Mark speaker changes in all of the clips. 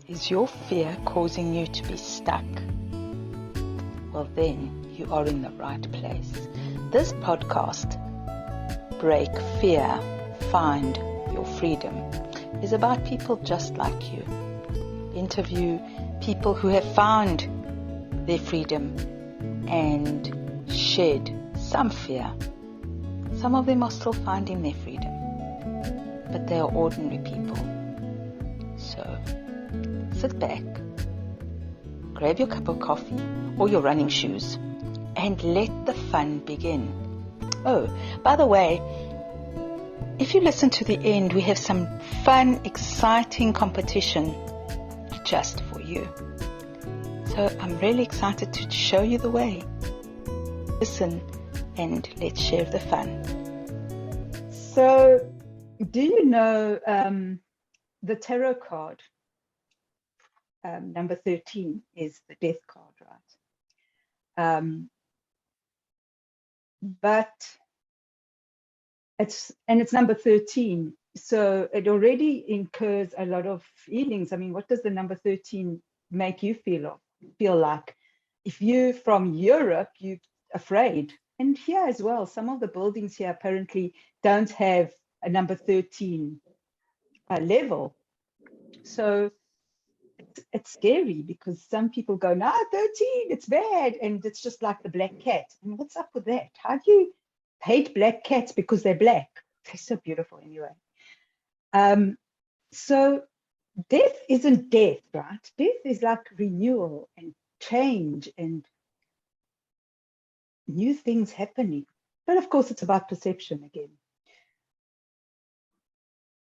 Speaker 1: Is your fear causing you to be stuck? Well, then you are in the right place. This podcast, Break Fear, Find Your Freedom, is about people just like you. Interview people who have found their freedom and shed some fear. Some of them are still finding their freedom, but they are ordinary people. So sit back, grab your cup of coffee or your running shoes, and let the fun begin. Oh, by the way, if you listen to the end, we have some fun, exciting competition just for you. So I'm really excited to show you the way. Listen and let's share the fun.
Speaker 2: So, do you know the tarot card? Number 13 is the death card, right? But it's number 13, so it already incurs a lot of feelings. I mean, what does the number 13 make you feel like? If you from Europe, you're afraid, and here as well, some of the buildings here apparently don't have a number 13 level, so it's scary because some people go, no, 13, it's bad, and it's just like the black cat. And what's up with that? How do you hate black cats because they're black? They're so beautiful anyway. So death isn't death, right? Death is like renewal and change and new things happening. But of course, it's about perception again.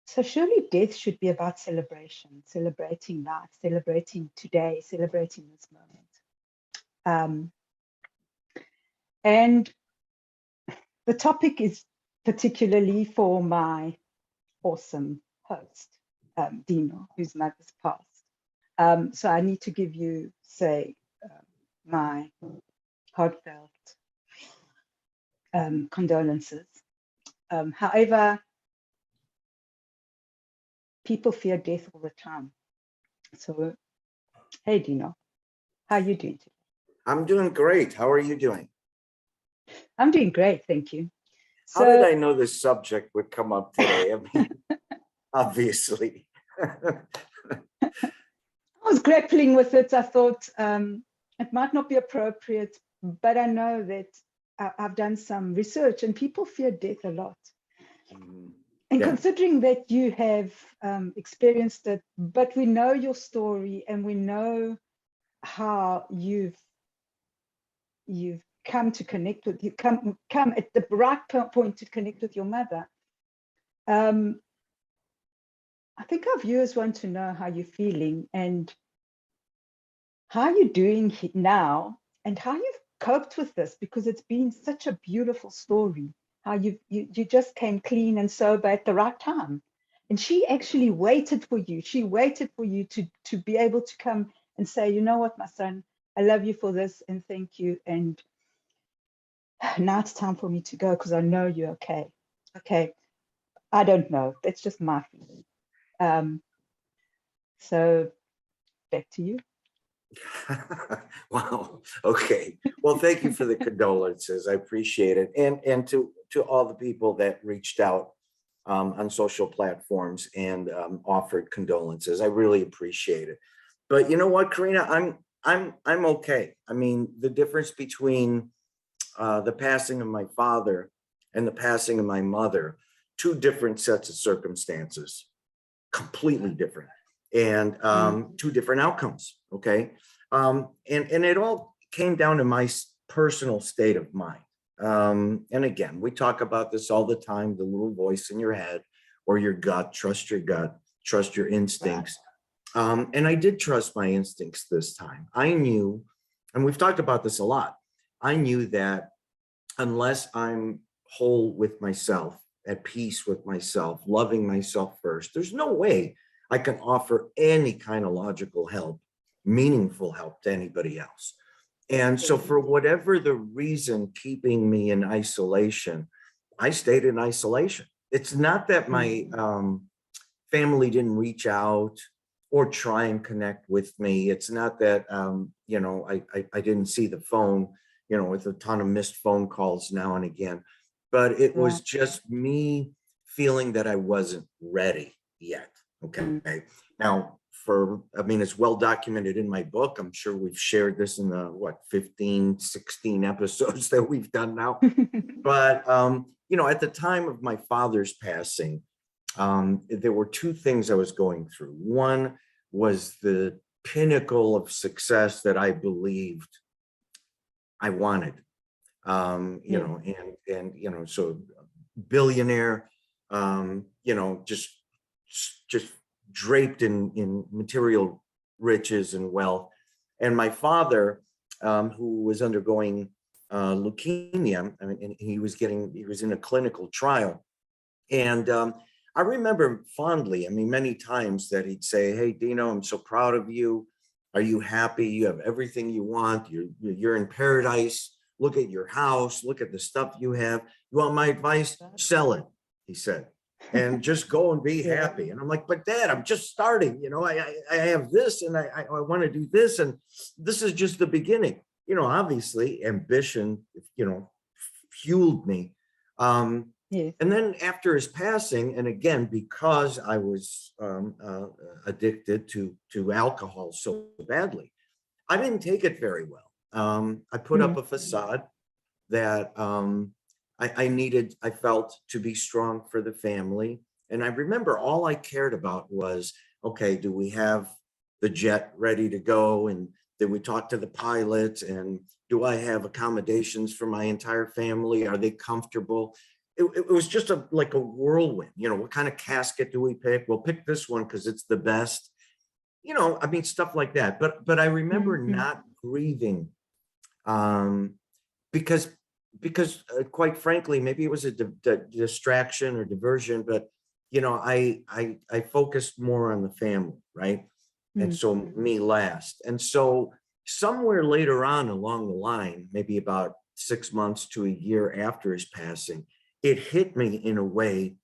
Speaker 2: So surely death should be about celebration, celebrating life, celebrating today, celebrating this moment. And the topic is particularly for my awesome host, Dino, whose mother's passed. So I need to give you, my heartfelt condolences. However, people fear death all the time. So, hey, Dino, how are you doing today?
Speaker 3: I'm doing great. How are you doing?
Speaker 2: I'm doing great, thank you.
Speaker 3: How did I know this subject would come up today? I mean, obviously.
Speaker 2: I was grappling with it. I thought it might not be appropriate, but I know that I've done some research and people fear death a lot. And considering that you have experienced it, but we know your story and we know how you've come to connect with you, come at the right point to connect with your mother. I think our viewers want to know how you're feeling and how you're doing now and how you've coped with this, because it's been such a beautiful story. How you just came clean and sober at the right time. And she actually waited for you. She waited for you to be able to come and say, you know what, my son, I love you for this and thank you. And now it's time for me to go because I know you're okay. Okay, I don't know. That's just my feeling. So back to you.
Speaker 3: Wow. Okay. Well, thank you for the condolences. I appreciate it. And to all the people that reached out on social platforms and offered condolences. I really appreciate it. But you know what, Carina, I'm okay. I mean, the difference between the passing of my father and the passing of my mother, two different sets of circumstances, completely different. And two different outcomes, okay? And it all came down to my personal state of mind. And again, we talk about this all the time, the little voice in your head or your gut, trust your instincts. And I did trust my instincts this time. I knew, and we've talked about this a lot, I knew that unless I'm whole with myself, at peace with myself, loving myself first, there's no way I can offer any kind of logical help, meaningful help to anybody else. And so for whatever the reason keeping me in isolation, I stayed in isolation. It's not that my family didn't reach out or try and connect with me. It's not that, you know, I didn't see the phone, you know, with a ton of missed phone calls now and again, but it was just me feeling that I wasn't ready yet. Okay. Now, I mean, it's well documented in my book. I'm sure we've shared this in the, 15, 16 episodes that we've done now. But, you know, at the time of my father's passing, there were two things I was going through. One was the pinnacle of success that I believed I wanted, you know, and, you know, so billionaire, you know, just draped in material riches and wealth. And my father, who was undergoing leukemia, I mean, and he was in a clinical trial. And I remember fondly, I mean, many times that he'd say, "Hey, Dino, I'm so proud of you. Are you happy? You have everything you want. You're in paradise. Look at your house. Look at the stuff you have. You want my advice? Sell it," he said, "and just go and be happy." And I'm like, "But Dad, I'm just starting. You know, I have this, and I want to do this, and this is just the beginning." You know, obviously, ambition, you know, fueled me. And then after his passing, and again, because I was addicted to alcohol so badly, I didn't take it very well. I put up a facade that I felt to be strong for the family. And I remember all I cared about was, okay, do we have the jet ready to go? And did we talk to the pilots? And do I have accommodations for my entire family? Are they comfortable? It was just like a whirlwind. You know, what kind of casket do we pick? We'll pick this one because it's the best. You know, I mean, stuff like that. But I remember not grieving, because quite frankly, maybe it was a distraction or diversion. But you know, I focused more on the family, right? And so me last. And so somewhere later on along the line, maybe about 6 months to a year after his passing, it hit me in a way.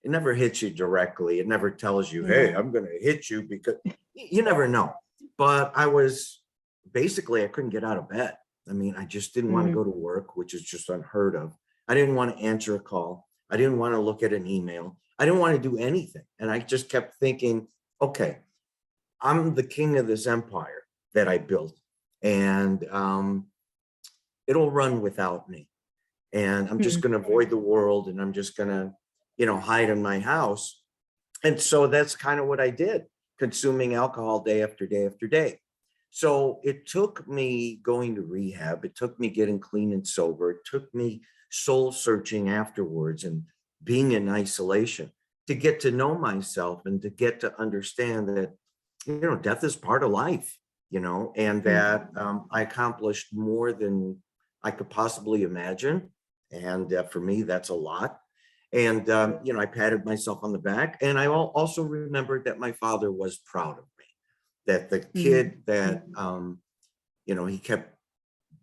Speaker 3: It never hits you directly. It never tells you, "Hey, I'm going to hit you," because you never know. But I couldn't get out of bed. I mean, I just didn't want to go to work, which is just unheard of. I didn't want to answer a call. I didn't want to look at an email. I didn't want to do anything. And I just kept thinking, okay, I'm the king of this empire that I built, and it'll run without me. And I'm just going to avoid the world, and I'm just going to, you know, hide in my house. And so that's kind of what I did, consuming alcohol day after day after day. So it took me going to rehab. It took me getting clean and sober. It took me soul searching afterwards and being in isolation to get to know myself and to get to understand that, you know, death is part of life, you know, and that I accomplished more than I could possibly imagine. And for me, that's a lot. And, you know, I patted myself on the back. And I also remembered that my father was proud of me, that the kid that, you know, he kept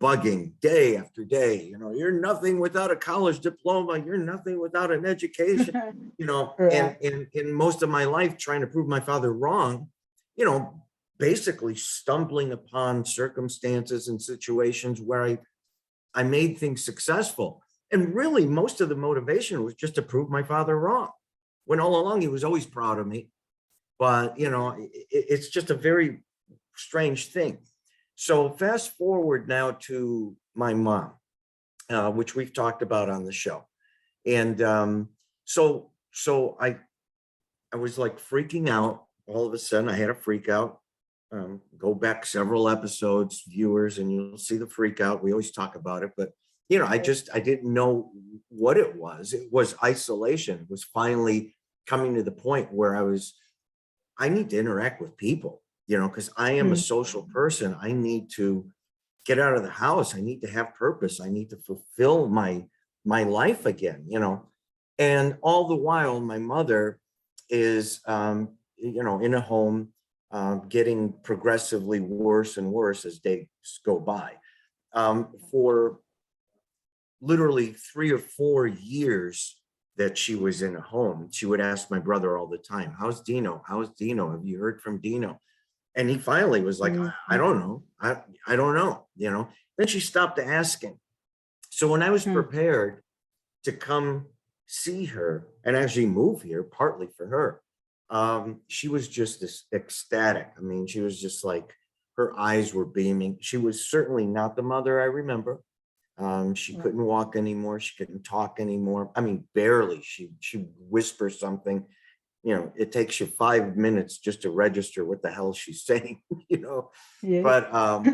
Speaker 3: bugging day after day, you know, "You're nothing without a college diploma. You're nothing without an education," you know, and in most of my life trying to prove my father wrong, you know, basically stumbling upon circumstances and situations where I made things successful. And really, most of the motivation was just to prove my father wrong, when all along he was always proud of me. But, you know, it's just a very strange thing. So fast forward now to my mom, which we've talked about on the show. And so I was like freaking out. All of a sudden, I had a freak out. Go back several episodes, viewers, and you'll see the freak out. We always talk about it, but you know, I didn't know what it was. It was isolation. It was finally coming to the point where I need to interact with people, you know, because I am a social person. I need to get out of the house. I need to have purpose. I need to fulfill my life again, you know. And all the while, my mother is, you know, in a home, getting progressively worse and worse as days go by. For literally 3 or 4 years, that she was in a home, she would ask my brother all the time, how's Dino? How's Dino? Have you heard from Dino? And he finally was like, I don't know. I don't know, you know. Then she stopped asking. So when I was prepared to come see her and actually move here, partly for her, she was just this ecstatic. I mean, she was just like, her eyes were beaming. She was certainly not the mother I remember. She couldn't walk anymore. She couldn't talk anymore. I mean, barely. She whispers something. You know, it takes you 5 minutes just to register what the hell she's saying, you know.
Speaker 2: Yeah.
Speaker 3: But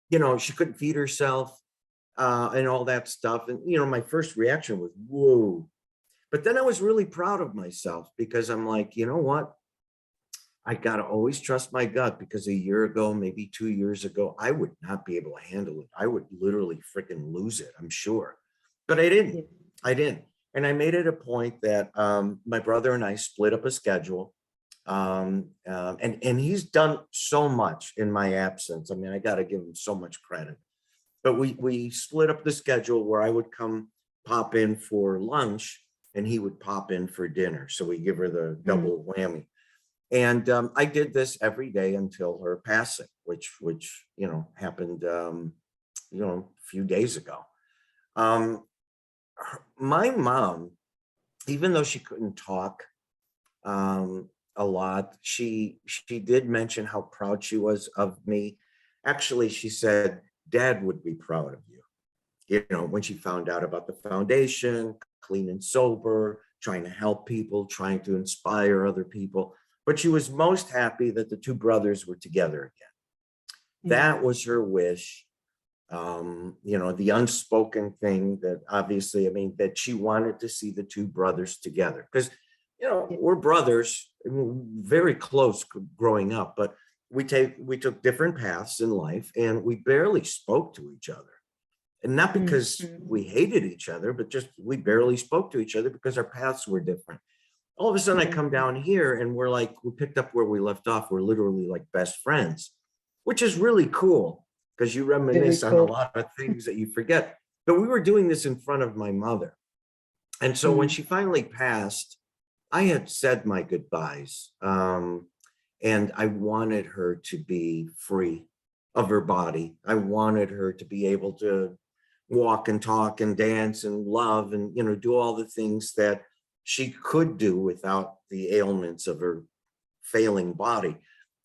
Speaker 3: you know, she couldn't feed herself and all that stuff. And you know, my first reaction was, whoa. But then I was really proud of myself because I'm like, you know what? I got to always trust my gut, because a year ago, maybe 2 years ago, I would not be able to handle it. I would literally freaking lose it, I'm sure. But I didn't. I didn't. And I made it a point that my brother and I split up a schedule. And he's done so much in my absence. I mean, I got to give him so much credit. But we split up the schedule where I would come pop in for lunch and he would pop in for dinner. So we give her the double whammy. And I did this every day until her passing, which you know, happened you know, a few days ago. My mom, even though she couldn't talk a lot, she did mention how proud she was of me. Actually, she said, Dad would be proud of you. You know, when she found out about the foundation, clean and sober, trying to help people, trying to inspire other people. But she was most happy that the two brothers were together again. That was her wish. You know, the unspoken thing that obviously, I mean, that she wanted to see the two brothers together, because, you know, we're brothers, very close growing up, but we took different paths in life and we barely spoke to each other. And not because we hated each other, but just we barely spoke to each other because our paths were different. All of a sudden I come down here and we're like, we picked up where we left off. We're literally like best friends, which is really cool because you reminisce on a lot of things that you forget. But we were doing this in front of my mother. And so when she finally passed, I had said my goodbyes. And I wanted her to be free of her body. I wanted her to be able to walk and talk and dance and love and, you know, do all the things that she could do without the ailments of her failing body.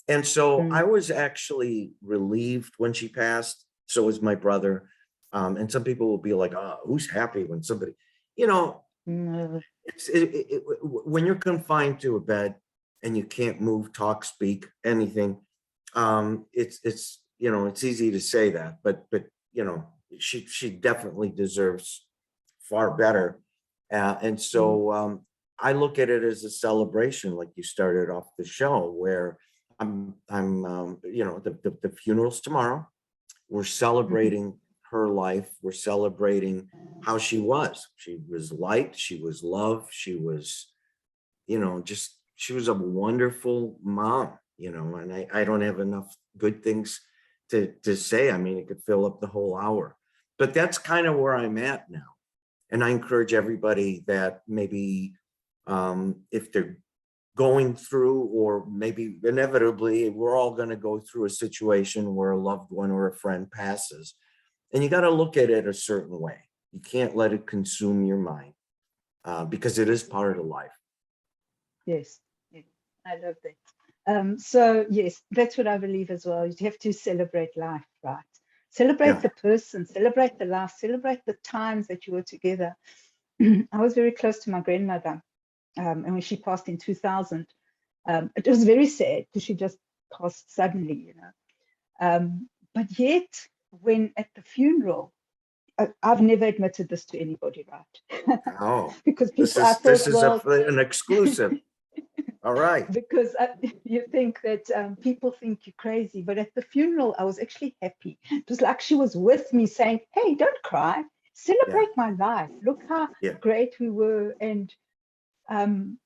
Speaker 3: And so I was actually relieved when she passed. So was my brother. And some people will be like, oh, who's happy when somebody, you know, when you're confined to a bed and you can't move, talk, speak, anything, it's, you know, it's easy to say that, but, you know, she definitely deserves far better. And so I look at it as a celebration, like you started off the show, where I'm you know, the funeral's tomorrow. We're celebrating her life. We're celebrating how she was. She was light. She was love. She was, you know, just, she was a wonderful mom, you know, and I don't have enough good things to say. I mean, it could fill up the whole hour, but that's kind of where I'm at now. And I encourage everybody that maybe if they're going through, or maybe inevitably, we're all going to go through a situation where a loved one or a friend passes, and you got to look at it a certain way. You can't let it consume your mind because it is part of life.
Speaker 2: Yes, I love that. So yes, that's what I believe as well. You have to celebrate life, right? Celebrate the person, celebrate the life, celebrate the times that you were together. I was very close to my grandmother, and when she passed in 2000, it was very sad because she just passed suddenly, you know. But yet, when at the funeral, I've never admitted this to anybody, right?
Speaker 3: Oh,
Speaker 2: because
Speaker 3: this is an exclusive. All right.
Speaker 2: Because you think that people think you're crazy, but at the funeral, I was actually happy. It was like she was with me saying, hey, don't cry, celebrate my life. Look how great we were. And I'm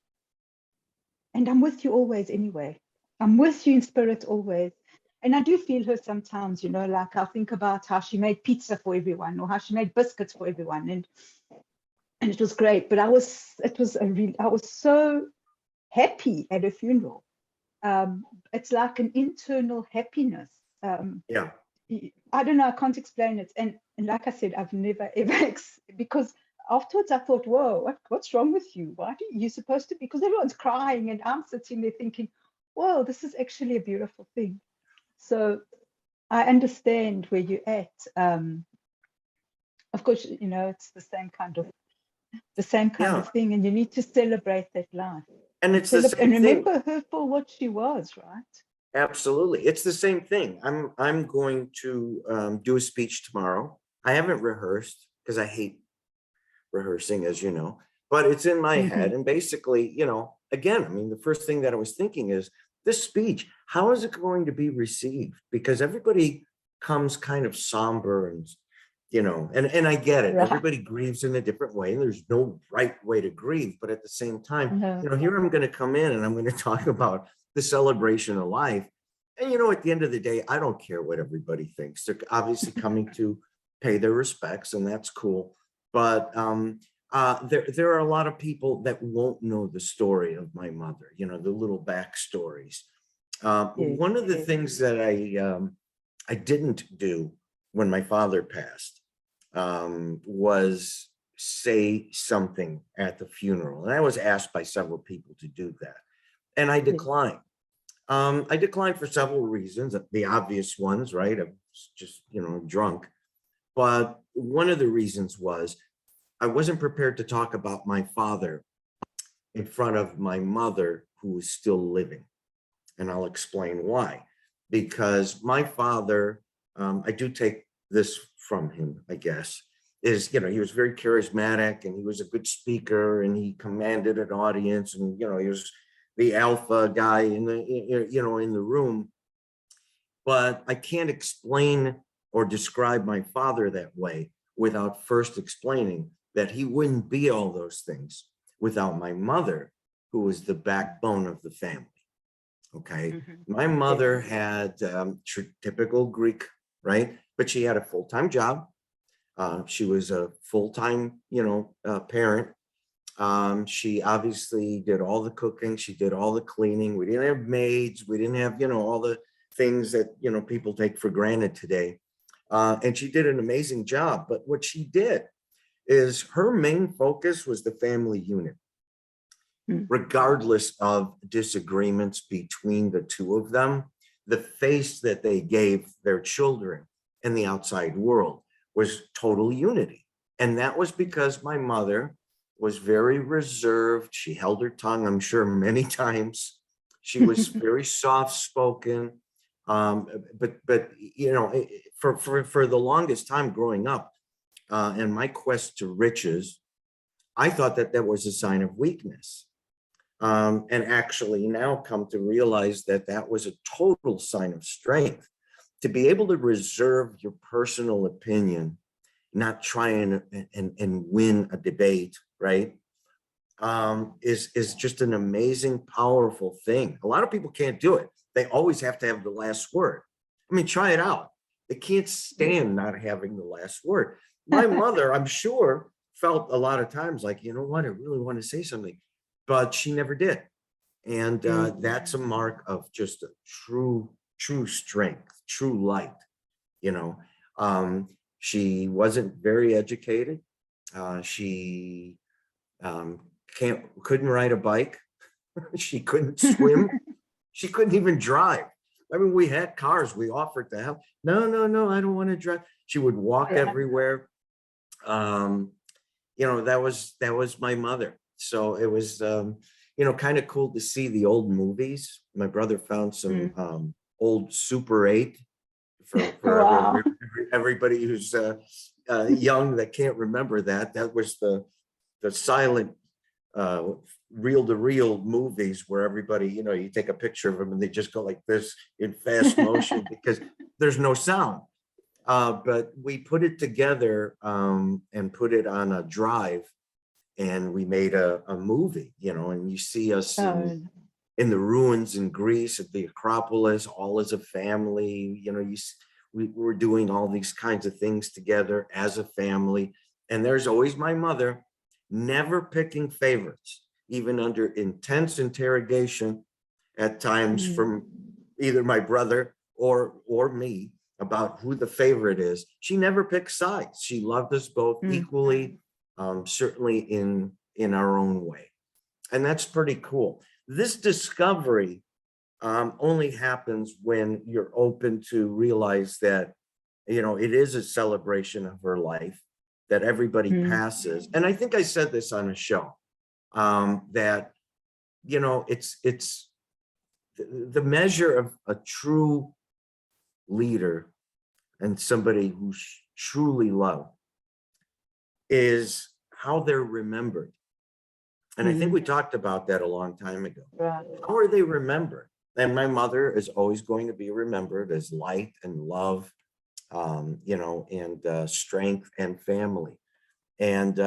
Speaker 2: with you always anyway. I'm with you in spirit always. And I do feel her sometimes, you know, like I'll think about how she made pizza for everyone or how she made biscuits for everyone. And and it was great. But I was so happy at a funeral. It's like an internal happiness.
Speaker 3: Yeah.
Speaker 2: I don't know, I can't explain it. And like I said, I've never ever because afterwards I thought, whoa, what's wrong with you? Why do you supposed to be? Because everyone's crying and I'm sitting there thinking, whoa, this is actually a beautiful thing. So I understand where you're at. Of course, you know, it's the same kind of thing, and you need to celebrate that life.
Speaker 3: And it's the same
Speaker 2: and remember
Speaker 3: thing.
Speaker 2: her for what she was, right?
Speaker 3: Absolutely. It's the same thing. I'm going to do a speech tomorrow. I haven't rehearsed because I hate rehearsing, as you know, but it's in my head. And basically, you know, again, I mean, the first thing that I was thinking is this speech, how is it going to be received? Because everybody comes kind of somber and, you know, and I get it.
Speaker 2: Right.
Speaker 3: Everybody grieves in a different way, and there's no right way to grieve. But at the same time,
Speaker 2: No.
Speaker 3: you know, here I'm going to come in and I'm going to talk about the celebration of life. And, you know, at the end of the day, I don't care what everybody thinks. They're obviously coming to pay their respects, and that's cool. But there are a lot of people that won't know the story of my mother, you know, the little backstories. One of the things that I didn't do when my father passed was say something at the funeral. And I was asked by several people to do that. And I declined. I declined for several reasons, the obvious ones, right? I was just, you know, drunk. But one of the reasons was I wasn't prepared to talk about my father in front of my mother, who is still living. And I'll explain why. Because my father, I do take this from him, I guess, is, you know, he was very charismatic and he was a good speaker and he commanded an audience, and, you know, he was the alpha guy in the, you know, in the room. But I can't explain or describe my father that way without first explaining that he wouldn't be all those things without my mother, who was the backbone of the family. Okay. My mother had typical Greek, right? But she had a full-time job. She was a full-time, you know, parent. She obviously did all the cooking. She did all the cleaning. We didn't have maids. We didn't have, you know, all the things that, you know, people take for granted today. And she did an amazing job. But what she did is her main focus was the family unit, regardless of disagreements between the two of them. The face that they gave their children and the outside world was total unity. And that was because my mother was very reserved. She held her tongue, I'm sure, many times. She was very soft-spoken. But you know, for the longest time growing up, in my quest to riches, I thought that that was a sign of weakness. And actually now come to realize that that was a total sign of strength. To be able to reserve your personal opinion, not try and win a debate, right? Is just an amazing, powerful thing. A lot of people can't do it. They always have to have the last word. I mean, try it out. They can't stand not having the last word. My mother, I'm sure, felt a lot of times like, you know what, I really want to say something, but she never did. And that's a mark of just a true strength, true light. You know, she wasn't very educated. She couldn't ride a bike. She couldn't swim. She couldn't even drive. I mean, we had cars. We offered to help. No, I don't want to drive. She would walk everywhere. You know, that was my mother. So it was, you know, kind of cool to see the old movies. My brother found some old Super 8 for everybody who's young that can't remember that. That was the silent reel-to-reel movies where everybody, you know, you take a picture of them and they just go like this in fast motion because there's no sound. But we put it together and put it on a drive, and we made a movie, you know, and you see us in the ruins in Greece at the Acropolis, all as a family, you know, we were doing all these kinds of things together as a family. And there's always my mother never picking favorites, even under intense interrogation at times from either my brother or me about who the favorite is. She never picked sides. She loved us both equally, certainly in our own way. And that's pretty cool. This discovery only happens when you're open to realize that, you know, it is a celebration of her life, that everybody passes. And I think I said this on a show, that, you know, it's the measure of a true leader and somebody who's truly loved is how they're remembered. And I think we talked about that a long time ago.
Speaker 2: Right.
Speaker 3: How are they remembered? And my mother is always going to be remembered as light and love, you know, and strength and family. And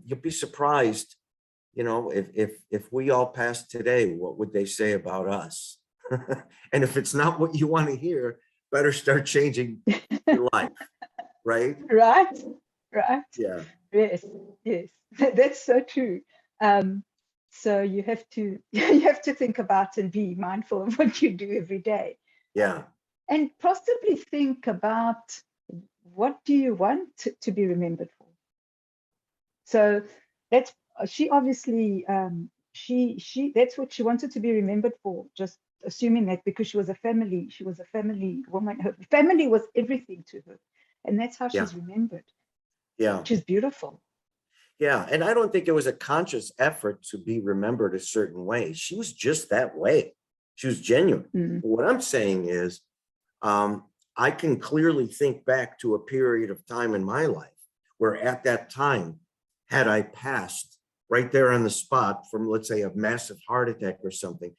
Speaker 3: you'll be surprised, you know, if we all passed today, what would they say about us? And if it's not what you want to hear, better start changing your life, right?
Speaker 2: Right.
Speaker 3: Yeah.
Speaker 2: Yes. That's so true. So you have to think about and be mindful of what you do every day.
Speaker 3: Yeah.
Speaker 2: And possibly think about, what do you want to be remembered for? So that's, she obviously, she that's what she wanted to be remembered for, just assuming that because she was a family woman, her family was everything to her. And that's how she's remembered.
Speaker 3: Yeah.
Speaker 2: Which is beautiful.
Speaker 3: Yeah. And I don't think it was a conscious effort to be remembered a certain way. She was just that way. She was genuine. What I'm saying is, I can clearly think back to a period of time in my life where at that time, had I passed right there on the spot from, let's say, a massive heart attack or something,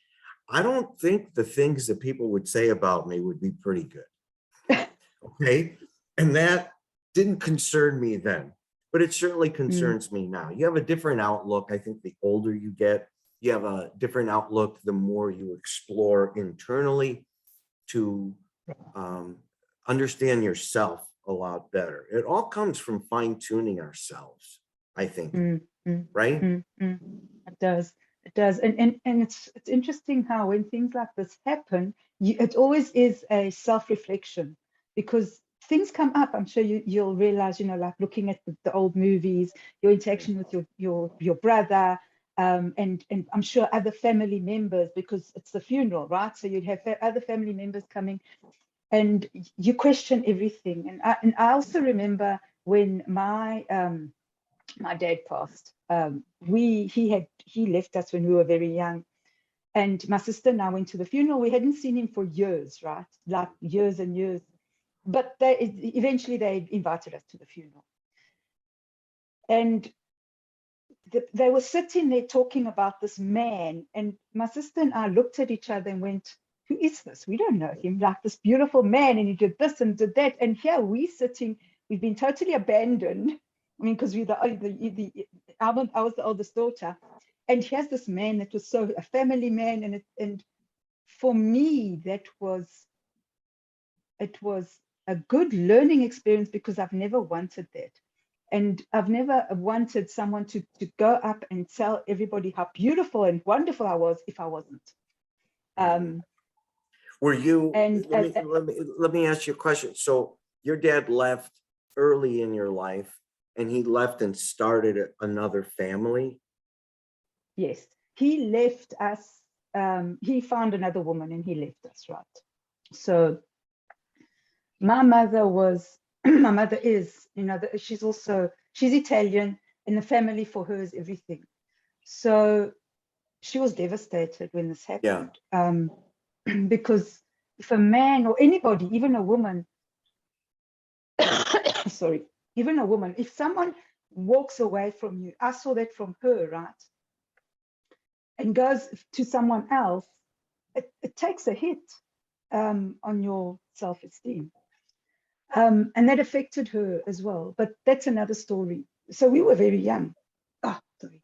Speaker 3: I don't think the things that people would say about me would be pretty good. Okay. And that didn't concern me then, but it certainly concerns me now. You have a different outlook. I think the older you get, you have a different outlook, the more you explore internally to understand yourself a lot better. It all comes from fine-tuning ourselves, I think, right?
Speaker 2: It does. And it's interesting how when things like this happen, it always is a self-reflection, because things come up. I'm sure you'll realize, you know, like looking at the old movies, your interaction with your brother, and I'm sure other family members, because it's the funeral, right? So you'd have other family members coming, and you question everything. And I also remember when my dad passed. He left us when we were very young, and my sister and I went to the funeral. We hadn't seen him for years, right? Like years and years. But eventually they invited us to the funeral, and they were sitting there talking about this man, and my sister and I looked at each other and went, "Who is this? We don't know him. Like this beautiful man, and he did this and did that." And here we sitting, we've been totally abandoned. I mean, because I was the oldest daughter, and here's this man that was so a family man, and for me it was a good learning experience, because I've never wanted that. And I've never wanted someone to go up and tell everybody how beautiful and wonderful I was if I wasn't.
Speaker 3: Were you,
Speaker 2: and
Speaker 3: let me ask you a question. So your dad left early in your life, and he left and started another family?
Speaker 2: Yes, he left us. He found another woman and he left us, right? So my mother is, you know, she's Italian, and the family for her is everything. So she was devastated when this happened. Because if a man or anybody, even a woman, even a woman, if someone walks away from you, I saw that from her, right? And goes to someone else, it takes a hit on your self-esteem. And that affected her as well, but that's another story. So we were very young. Oh, sorry.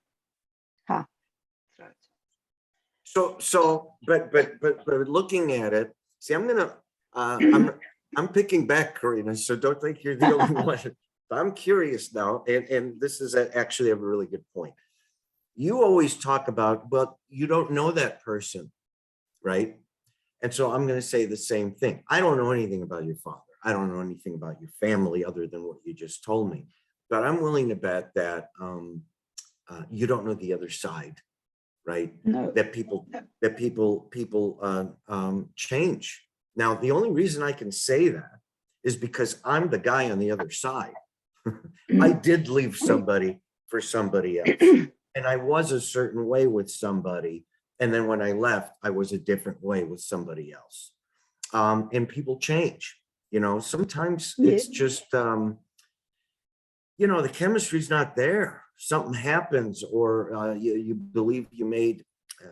Speaker 3: But looking at it, see, I'm picking back, Carina, so don't think you're the only one I'm curious now, and this is actually a really good point. You always talk about, well, you don't know that person, right? And so I'm going to say the same thing. I don't know anything about your father. I don't know anything about your family other than what you just told me. But I'm willing to bet that you don't know the other side, right?
Speaker 2: No.
Speaker 3: That people change. Now, the only reason I can say that is because I'm the guy on the other side. I did leave somebody for somebody else, and I was a certain way with somebody. And then when I left, I was a different way with somebody else. And people change, sometimes it's just, the chemistry's not there. Something happens, or you believe you made,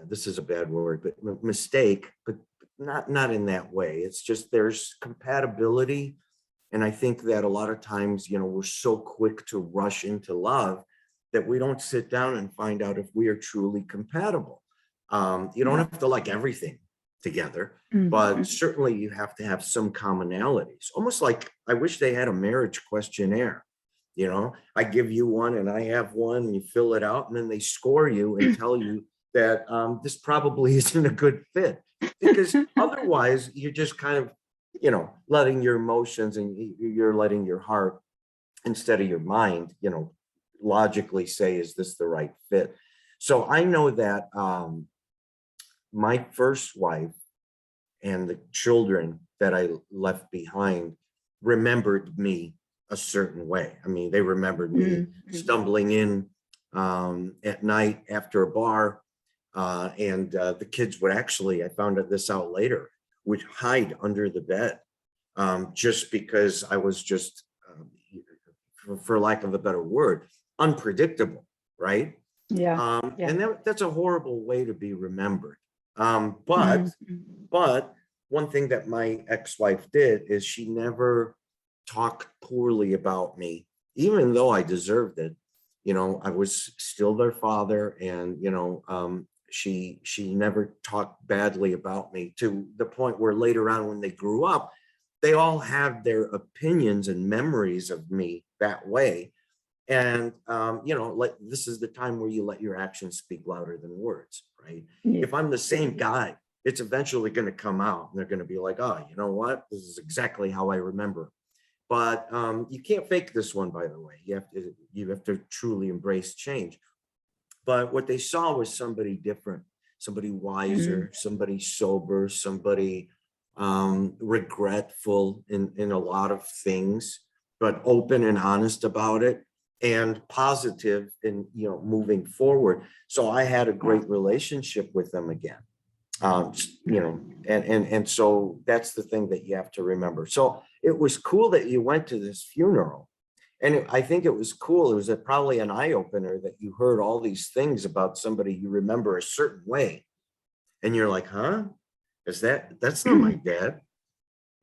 Speaker 3: this is a bad word, but mistake, but not in that way. It's just there's compatibility. And I think that a lot of times, we're so quick to rush into love that we don't sit down and find out if we are truly compatible. You don't have to like everything together, but certainly you have to have some commonalities. Almost like I wish they had a marriage questionnaire. I give you one and I have one, and you fill it out, and then they score you and tell you that this probably isn't a good fit, because otherwise you're just kind of, letting your emotions and you're letting your heart instead of your mind, logically say, is this the right fit? So I know that my first wife and the children that I left behind remembered me a certain way. I mean, they remembered me stumbling in at night after a bar, and the kids would actually, I found this out later, would hide under the bed, just because I was just, for lack of a better word, unpredictable, right?
Speaker 2: Yeah.
Speaker 3: And that's a horrible way to be remembered. But one thing that my ex-wife did is she never talked poorly about me, even though I deserved it. I was still their father, and she never talked badly about me, to the point where later on, when they grew up, they all had their opinions and memories of me that way. And this is the time where you let your actions speak louder than words, right? If I'm the same guy, it's eventually going to come out, and they're going to be like, oh, you know what? This is exactly how I remember. But you can't fake this one, by the way. You have to truly embrace change. But what they saw was somebody different, somebody wiser, somebody sober, somebody regretful in a lot of things, but open and honest about it, and positive in moving forward. So I had a great relationship with them again. And so that's the thing that you have to remember. So it was cool that you went to this funeral. And I think it was cool. It was probably an eye-opener that you heard all these things about somebody you remember a certain way. And you're like, huh? That's not my dad.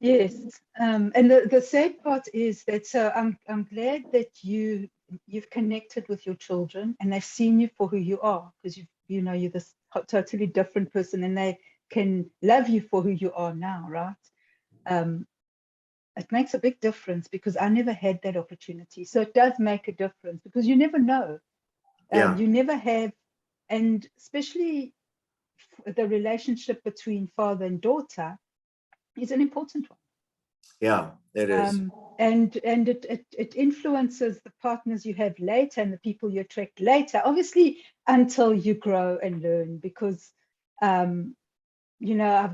Speaker 2: Yes. And the sad part is that, so I'm glad that you've connected with your children, and they've seen you for who you are, because you're this totally different person, and they can love you for who you are now, right? It makes a big difference, because I never had that opportunity. So it does make a difference, because you never know. You never have, and especially the relationship between father and daughter is an important one.
Speaker 3: Yeah, it is.
Speaker 2: And it influences the partners you have later and the people you attract later, obviously, until you grow and learn, because I've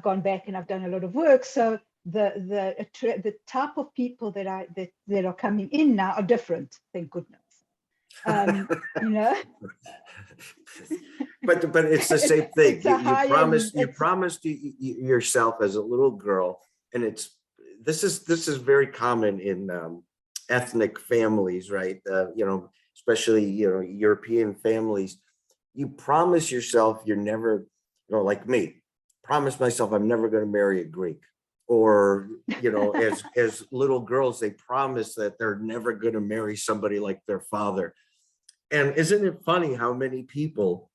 Speaker 2: gone back and I've done a lot of work. So the type of people that are coming in now are different, thank goodness.
Speaker 3: But it's the same thing. You promised yourself as a little girl, and this is very common in ethnic families, right? Especially European families. You promise yourself you're never, like me, promise myself I'm never going to marry a Greek. Or as little girls, they promise that they're never going to marry somebody like their father. And isn't it funny how many people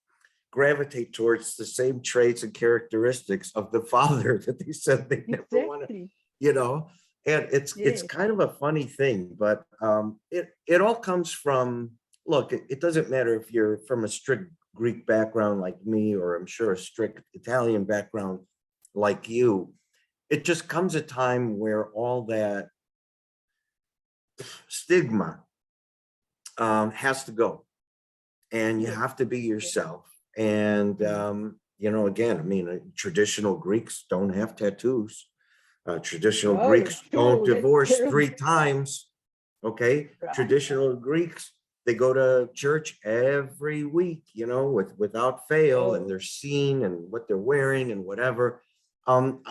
Speaker 3: gravitate towards the same traits and characteristics of the father that they said they never want to, And it's
Speaker 2: Yes.
Speaker 3: kind of a funny thing, but it all comes from, look, it doesn't matter if you're from a strict Greek background like me, or I'm sure a strict Italian background like you. It just comes a time where all that stigma has to go, and you have to be yourself. And you know, again, I mean, traditional Greeks don't have tattoos. Traditional
Speaker 2: Oh,
Speaker 3: Greeks don't
Speaker 2: that's
Speaker 3: divorce
Speaker 2: terrible.
Speaker 3: 3 times. Okay,
Speaker 2: Right.
Speaker 3: traditional Greeks, they go to church every week, you know, without fail, and they're seen and what they're wearing and whatever. Um,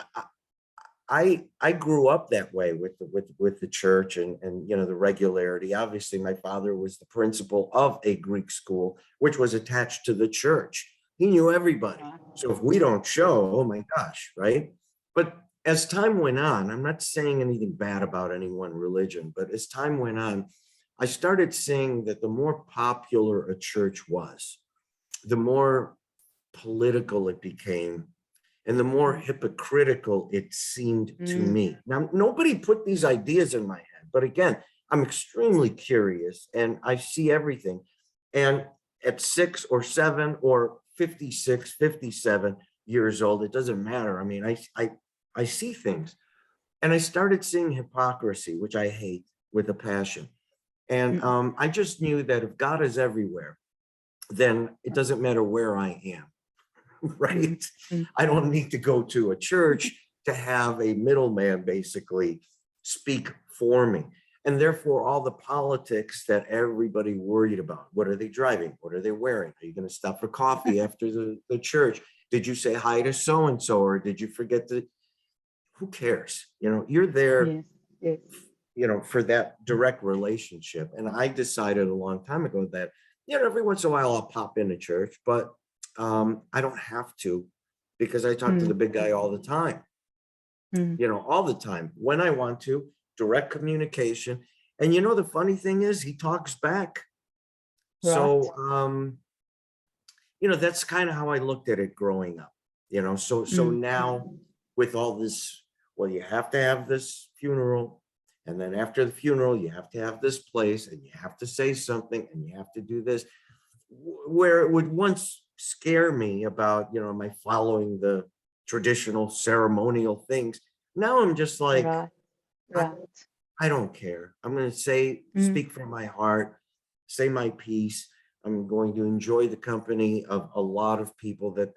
Speaker 3: I grew up that way with the church and you know, the regularity. Obviously, my father was the principal of a Greek school, which was attached to the church. He knew everybody. So if we don't show, oh my gosh, right? But as time went on, I'm not saying anything bad about any one religion, but as time went on, I started seeing that the more popular a church was, the more political it became, and the more hypocritical it seemed to me. Now, nobody put these ideas in my head, but again, I'm extremely curious and I see everything. And at 6 or 7 or 56, 57 years old, it doesn't matter. I mean, I see things, and I started seeing hypocrisy, which I hate with a passion. And I just knew that if God is everywhere, then it doesn't matter where I am. Right? I don't need to go to a church to have a middleman basically speak for me. And therefore, all the politics that everybody worried about. What are they driving? What are they wearing? Are you going to stop for coffee after the church? Did you say hi to so-and-so, or did you forget to? Who cares? You know, you're there,
Speaker 2: Yes.
Speaker 3: you know, for that direct relationship. And I decided a long time ago that, you know, every once in a while I'll pop into church, but I don't have to, because I talk to the big guy all the time, you know, all the time when I want to, direct communication. And you know, the funny thing is he talks back. So, you know, that's kind of how I looked at it growing up, you know, so now with all this, well, you have to have this funeral. And then after the funeral, you have to have this place, and you have to say something, and you have to do this, where it would once scare me about, you know, am I following the traditional ceremonial things? Now I'm just like, I don't care. I'm going to speak from my heart, say my piece. I'm going to enjoy the company of a lot of people that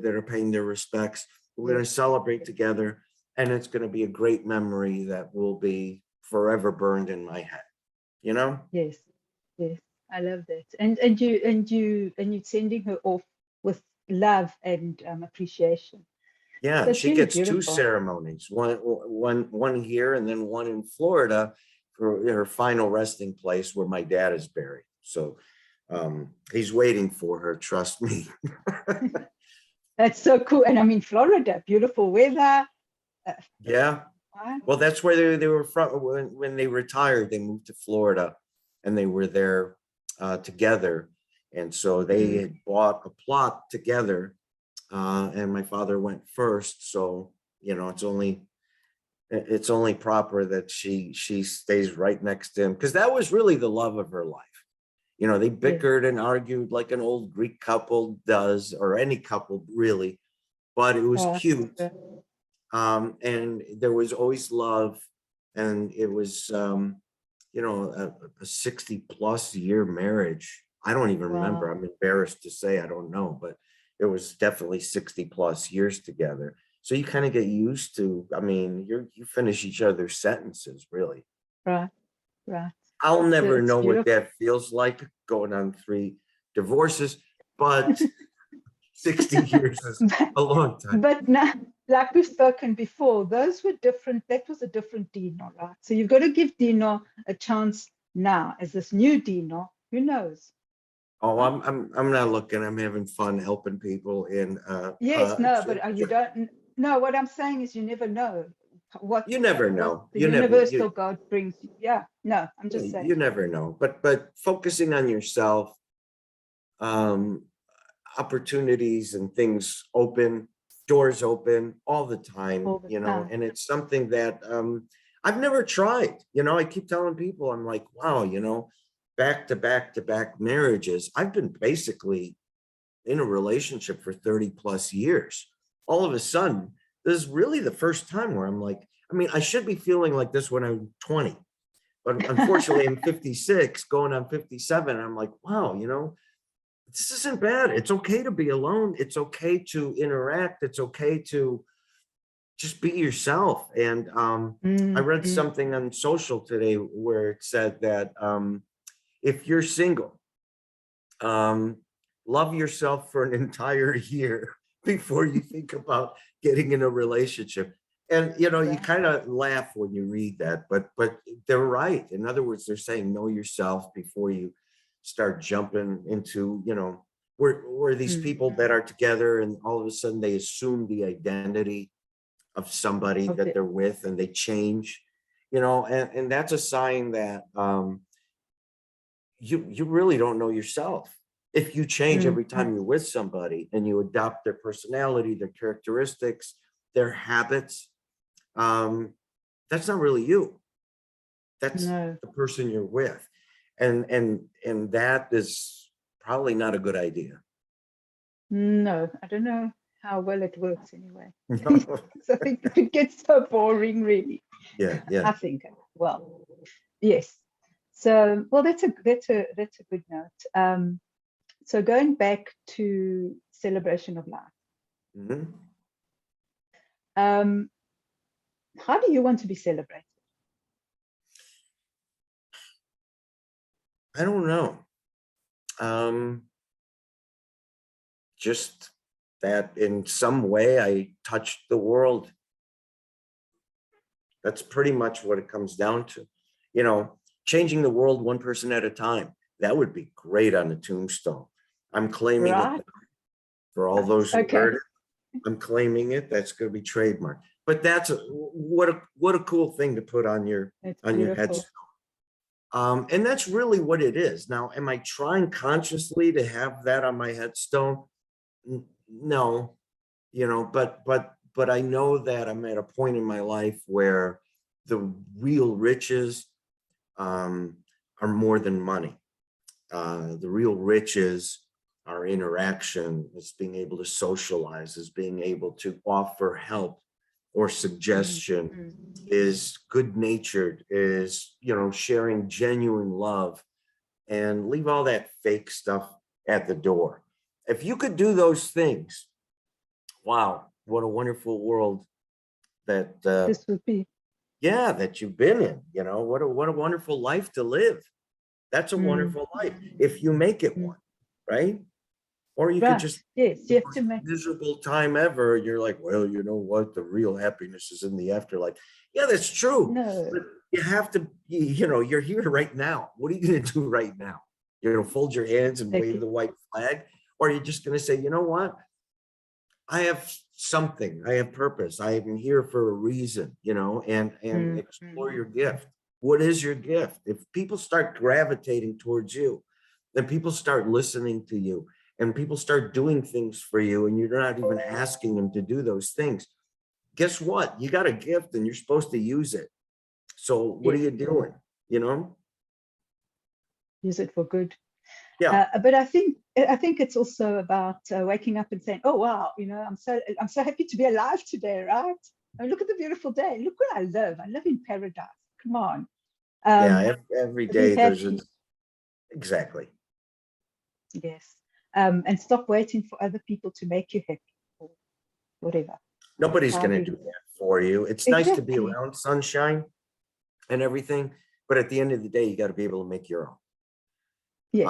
Speaker 3: are paying their respects. We're going to celebrate together, and it's going to be a great memory that will be forever burned in my head, you know?
Speaker 2: Yes. I love that. And you're sending her off with love and appreciation.
Speaker 3: Yeah,
Speaker 2: So
Speaker 3: she
Speaker 2: really
Speaker 3: gets 2
Speaker 2: beautiful.
Speaker 3: ceremonies, one here and then one in Florida for her final resting place where my dad is buried. So he's waiting for her, trust me.
Speaker 2: That's so cool. And I mean, Florida, beautiful weather.
Speaker 3: Yeah. Well, that's where they were from. When they retired, they moved to Florida, and they were there together. And so they had bought a plot together, and my father went first. So, you know, it's only proper that she stays right next to him, because that was really the love of her life. You know, they bickered and argued like an old Greek couple does, or any couple really, but it was cute. And there was always love, and it was, you know, a 60+ year marriage. I don't even remember. I'm embarrassed to say, I don't know, but it was definitely 60+ years together. So you kind of get used to, I mean, you finish each other's sentences, really.
Speaker 2: Right.
Speaker 3: I'll never know
Speaker 2: beautiful.
Speaker 3: what that feels like, going on 3 divorces, but 60 years is a long time.
Speaker 2: But now, like we've spoken before, those were different. That was a different Dino, right? So you've got to give Dino a chance now as this new Dino. Who knows?
Speaker 3: Oh, I'm not looking. I'm having fun helping people in.
Speaker 2: Yes, no, but you don't. No, what I'm saying is you never know what
Speaker 3: You never know.
Speaker 2: the universal God brings. Yeah, no, I'm just saying.
Speaker 3: You never know. But focusing on yourself, opportunities and things open, doors open all the time, you know, and it's something that I've never tried, I keep telling people, I'm like, wow, back to back to back marriages. I've been basically in a relationship for 30 plus years. All of a sudden, this is really the first time where I'm like, I should be feeling like this when I'm 20, but unfortunately I'm 56 going on 57. And I'm like, wow, this isn't bad. It's okay to be alone. It's okay to interact. It's okay to just be yourself. And I read something on social today where it said that if you're single, love yourself for an entire year before you think about getting in a relationship. And you kind of laugh when you read that, but they're right. In other words, they're saying know yourself before you start jumping into, where these people that are together and all of a sudden they assume the identity of somebody that they're with and they change, and that's a sign that you really don't know yourself. If you change every time you're with somebody and you adopt their personality, their characteristics, their habits, that's not really you. That's the person you're with. And that is probably not a good idea.
Speaker 2: No, I don't know how well it works anyway. I think it gets so boring, really.
Speaker 3: Yeah.
Speaker 2: I think. Well, yes. So, well, that's a good note. So going back to celebration of life. How do you want to be celebrated?
Speaker 3: I don't know. Just that in some way I touched the world. That's pretty much what it comes down to. Changing the world one person at a time. That would be great on the tombstone. I'm claiming it for all those who heard it. I'm claiming it. That's going to be trademarked. But that's what a cool thing to put on your headstone. And that's really what it is. Now, am I trying consciously to have that on my headstone? No, but I know that I'm at a point in my life where the real riches are more than money. The real riches are interaction, is being able to socialize, is being able to offer help or suggestion, is good-natured, is, sharing genuine love, and leave all that fake stuff at the door. If you could do those things, wow, what a wonderful world that
Speaker 2: this would be.
Speaker 3: Yeah, that you've been in. What a wonderful life to live. That's a wonderful life if you make it one, right? Or you could just
Speaker 2: you have to make
Speaker 3: miserable time ever. You're like, well, you know what? The real happiness is in the afterlife. Yeah, that's true.
Speaker 2: No.
Speaker 3: But you have to, you're here right now. What are you going to do right now? Fold your hands and wave the white flag? Or are you just going to say, you know what? I have something. I have purpose. I am here for a reason, and explore your gift. What is your gift? If people start gravitating towards you, then people start listening to you and people start doing things for you and you're not even asking them to do those things. Guess what? You got a gift and you're supposed to use it. So what are you doing?
Speaker 2: Use it for good.
Speaker 3: Yeah.
Speaker 2: But I think it's also about waking up and saying, oh, wow, I'm so happy to be alive today, right? Look at the beautiful day. Look where I live. I live in paradise. Come on.
Speaker 3: Every day there's exactly.
Speaker 2: Yes. And stop waiting for other people to make you happy or whatever.
Speaker 3: Nobody's going to do that for you. It's nice to be around sunshine and everything, but at the end of the day, you got to be able to make your own.
Speaker 2: Yes.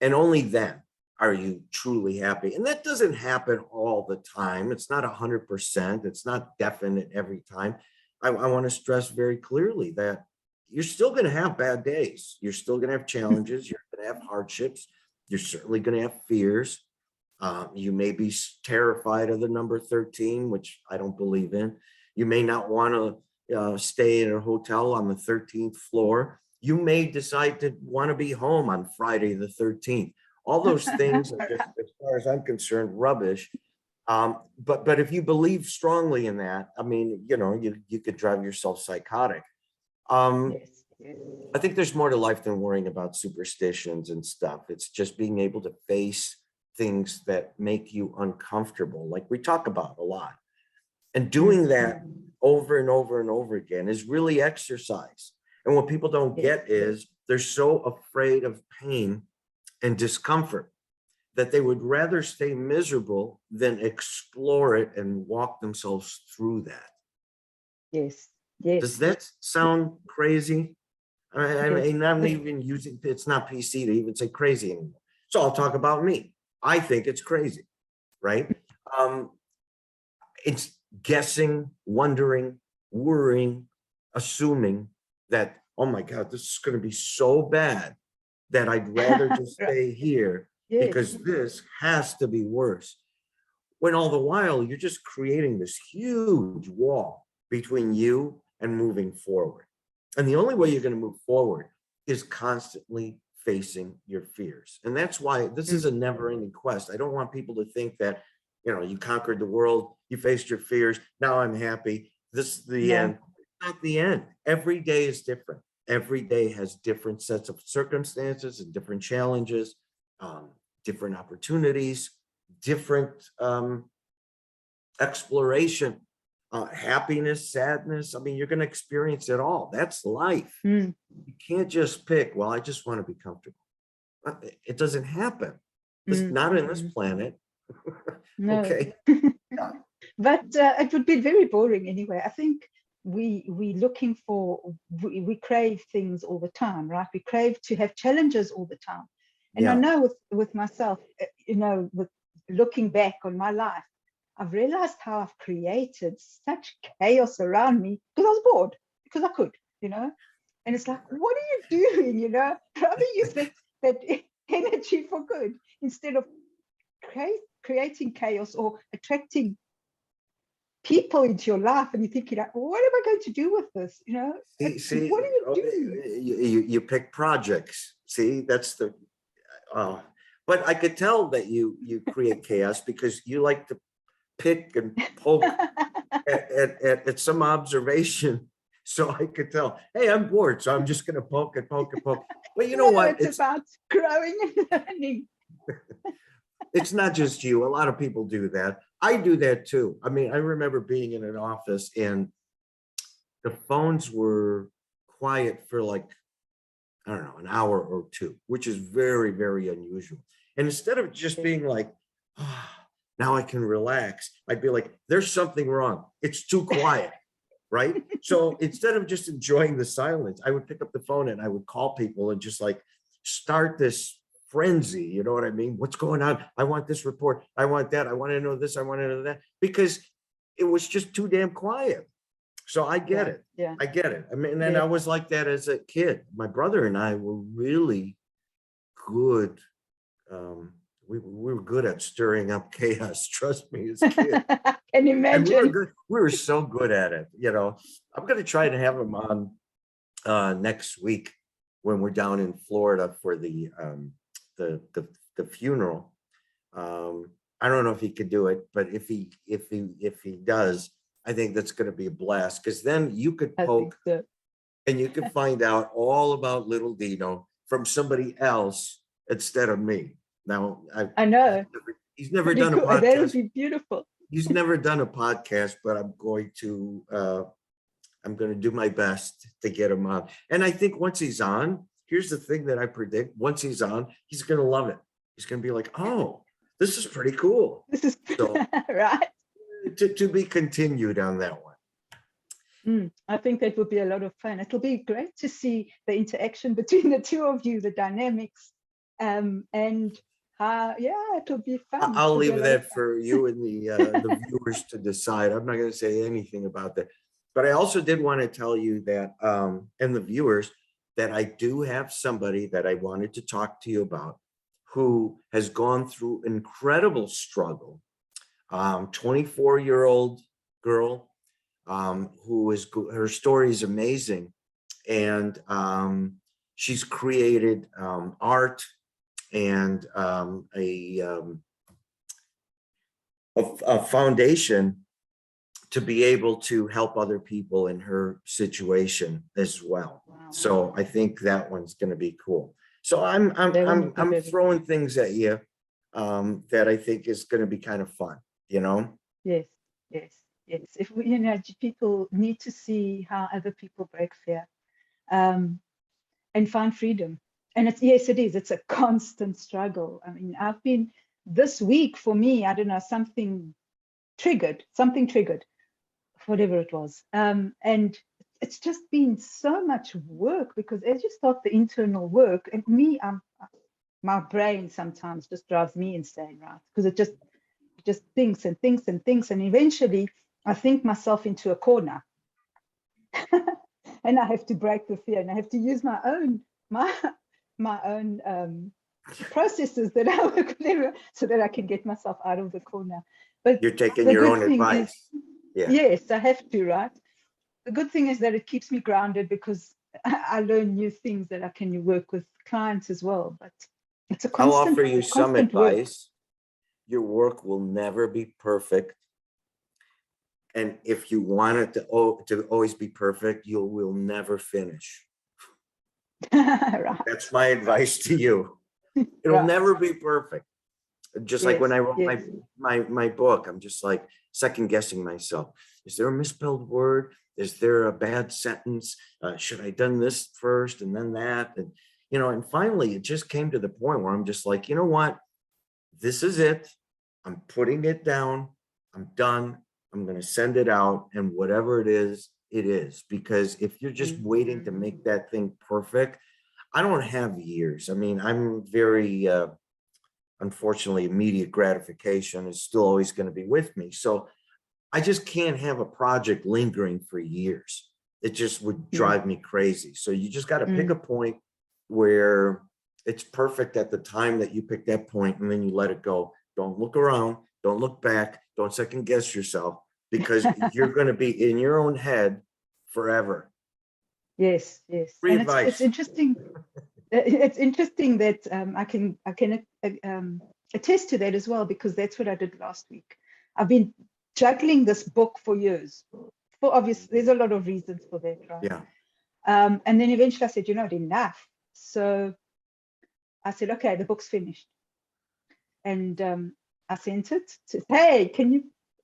Speaker 3: And only then are you truly happy. And that doesn't happen all the time. It's not 100%. It's not definite every time. I want to stress very clearly that you're still going to have bad days. You're still going to have challenges. You're going to have hardships. You're certainly going to have fears. You may be terrified of the number 13, which I don't believe in. You may not want to stay in a hotel on the 13th floor. You may decide to want to be home on Friday the 13th. All those things are just, as far as I'm concerned, rubbish. But if you believe strongly in that, I mean, you know, you could drive yourself psychotic.
Speaker 2: Yes. Yes.
Speaker 3: I think there's more to life than worrying about superstitions and stuff. It's just being able to face things that make you uncomfortable, like we talk about a lot. And doing that over and over and over again is really exercise. And what people don't get is they're so afraid of pain and discomfort that they would rather stay miserable than explore it and walk themselves through that.
Speaker 2: Yes. Yes.
Speaker 3: Does that sound crazy? I mean, I'm
Speaker 2: Yes.
Speaker 3: even using, it's not PC to even say crazy anymore. So I'll talk about me. I think it's crazy, right? It's guessing, wondering, worrying, assuming that, oh my God, this is going to be so bad that I'd rather just stay here because this has to be worse. When all the while you're just creating this huge wall between you and moving forward. And the only way you're going to move forward is constantly facing your fears. And that's why this is a never-ending quest. I don't want people to think that, you know, you conquered the world, you faced your fears, now I'm happy. This is the end. It's not the end. Every day is different. Every day has different sets of circumstances and different challenges, different opportunities, different exploration, happiness, sadness. I mean, you're going to experience it all. That's life. You can't just pick, well, I just want to be comfortable. It doesn't happen. It's not in this planet.
Speaker 2: No.
Speaker 3: Okay.
Speaker 2: But it would be very boring anyway. I think we looking for, we crave things all the time, right? We crave to have challenges all the time. And I know with myself, you know, with looking back on my life, I've realized how I've created such chaos around me because I was bored, because I could, you know. And it's like, what are you doing, you know? Rather use that energy for good instead of creating chaos or attracting people into your life, and you're thinking, like, what am I going to do with this? You know,
Speaker 3: see,
Speaker 2: what do you do?
Speaker 3: you pick projects. See, that's the. But I could tell that you create chaos because you like to pick and poke at some observation. So I could tell, hey, I'm bored, so I'm just going to poke and poke and poke. But you know what?
Speaker 2: It's about growing and learning.
Speaker 3: It's not just you. A lot of people do that. I do that too. I mean, I remember being in an office and the phones were quiet for like, I don't know, an hour or two, which is very, very unusual. And instead of just being like, oh, now I can relax, I'd be like, there's something wrong. It's too quiet, right? So instead of just enjoying the silence, I would pick up the phone and I would call people and just like start this frenzy, you know what I mean? What's going on? I want this report. I want that. I want to know this. I want to know that, because it was just too damn quiet. So I get it.
Speaker 2: Yeah.
Speaker 3: I get it. I mean, and I was like that as a kid. My brother and I were really good. We were good at stirring up chaos. Trust me, as a kid.
Speaker 2: Can you imagine?
Speaker 3: And we were good. We were so good at it. You know, I'm going to try to have him on next week when we're down in Florida for the funeral. I don't know if he could do it, but if he does, I think that's going to be a blast, because then you could poke and you could find out all about little Dino from somebody else instead of me. Now,
Speaker 2: I know
Speaker 3: he's never done a podcast.
Speaker 2: That would be beautiful.
Speaker 3: He's never done a podcast, but I'm going to do my best to get him on. And I think once he's on, here's the thing that I predict: once he's on, he's going to love it. He's going to be like, "Oh, this is pretty cool."
Speaker 2: This is so, right.
Speaker 3: To be continued on that one.
Speaker 2: I think that would be a lot of fun. It'll be great to see the interaction between the two of you, the dynamics, and how, it'll be fun.
Speaker 3: I'll leave that for you and the viewers to decide. I'm not going to say anything about that. But I also did want to tell you that, and the viewers, that I do have somebody that I wanted to talk to you about who has gone through incredible struggle. 24-year-old girl who is, her story is amazing, and she's created art and a foundation to be able to help other people in her situation as well.
Speaker 2: Wow.
Speaker 3: So I think that one's going to be cool. So I'm
Speaker 2: good.
Speaker 3: throwing things at you that I think is going to be kind of fun, you know?
Speaker 2: Yes, yes, yes. If we, you know, people need to see how other people break fear, and find freedom. And it's, yes, it is. It's a constant struggle. I mean, I've been, this week for me, I don't know, something triggered, whatever it was. And it's just been so much work, because as you start the internal work, and me, my brain sometimes just drives me insane, right? Because it just thinks and thinks and thinks, and eventually I think myself into a corner. And I have to break the fear, and I have to use my own processes that I work with, so that I can get myself out of the corner. But
Speaker 3: You're taking
Speaker 2: the
Speaker 3: your
Speaker 2: good
Speaker 3: own
Speaker 2: thing
Speaker 3: advice.
Speaker 2: is,
Speaker 3: Yeah.
Speaker 2: yes, I have to, right? The good thing is that it keeps me grounded, because I learn new things that I can work with clients as well. But it's a
Speaker 3: I'll
Speaker 2: constant,
Speaker 3: offer you some
Speaker 2: constant work.
Speaker 3: advice. Your work will never be perfect. And if you want it to always be perfect, you will never finish.
Speaker 2: Right.
Speaker 3: That's my advice to you. It'll
Speaker 2: Right.
Speaker 3: never be perfect. Just like when I wrote
Speaker 2: Yes.
Speaker 3: my book, I'm just like second guessing myself. Is there a misspelled word? Is there a bad sentence? Should I done this first and then that? And, you know, and finally it just came to the point where I'm just like, you know what? This is it. I'm putting it down. I'm done. I'm going to send it out, and whatever it is, because if you're just waiting to make that thing perfect, I don't have years. I mean, I'm very, unfortunately, immediate gratification is still always going to be with me. So I just can't have a project lingering for years. It just would drive me crazy. So you just got to pick a point where it's perfect at the time that you pick that point, and then you let it go. Don't look around. Don't look back. Don't second guess yourself, because you're going to be in your own head forever.
Speaker 2: Yes, yes.
Speaker 3: Free
Speaker 2: And
Speaker 3: advice.
Speaker 2: it's interesting. It's interesting that I can attest to that as well, because that's what I did last week. I've been juggling this book for years. For obvious, there's a lot of reasons for that, right?
Speaker 3: Yeah.
Speaker 2: And then eventually I said, you know, enough. So I said, okay, the book's finished. And I sent it to, hey, can you,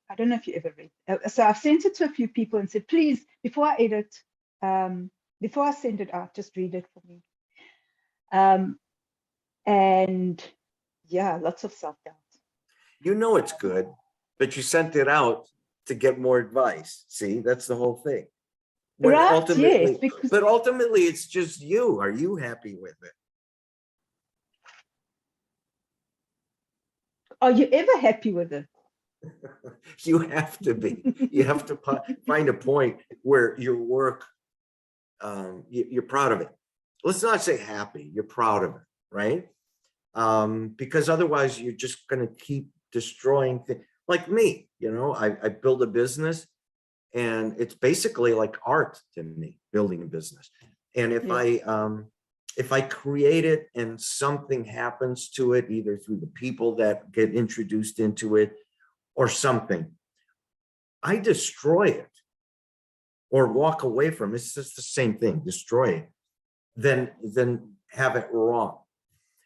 Speaker 2: I don't know if you ever read. So I've sent it to a few people and said, please, before I edit, before I send it out, just read it for me. And yeah, lots of self-doubt.
Speaker 3: You know it's good, but you sent it out to get more advice. See, that's the whole thing. When
Speaker 2: Right,
Speaker 3: ultimately,
Speaker 2: yes, because
Speaker 3: but ultimately it's just you. Are you happy with it?
Speaker 2: are you ever happy with it?
Speaker 3: You have to be. You have to find a point where your work, you're proud of it. Let's not say happy, you're proud of it, right? Because otherwise you're just going to keep destroying things. Like me, you know, I build a business, and it's basically like art to me, building a business. And if I create it and something happens to it, either through the people that get introduced into it or something, I destroy it or walk away from it. It's just the same thing, destroy it, then have it wrong.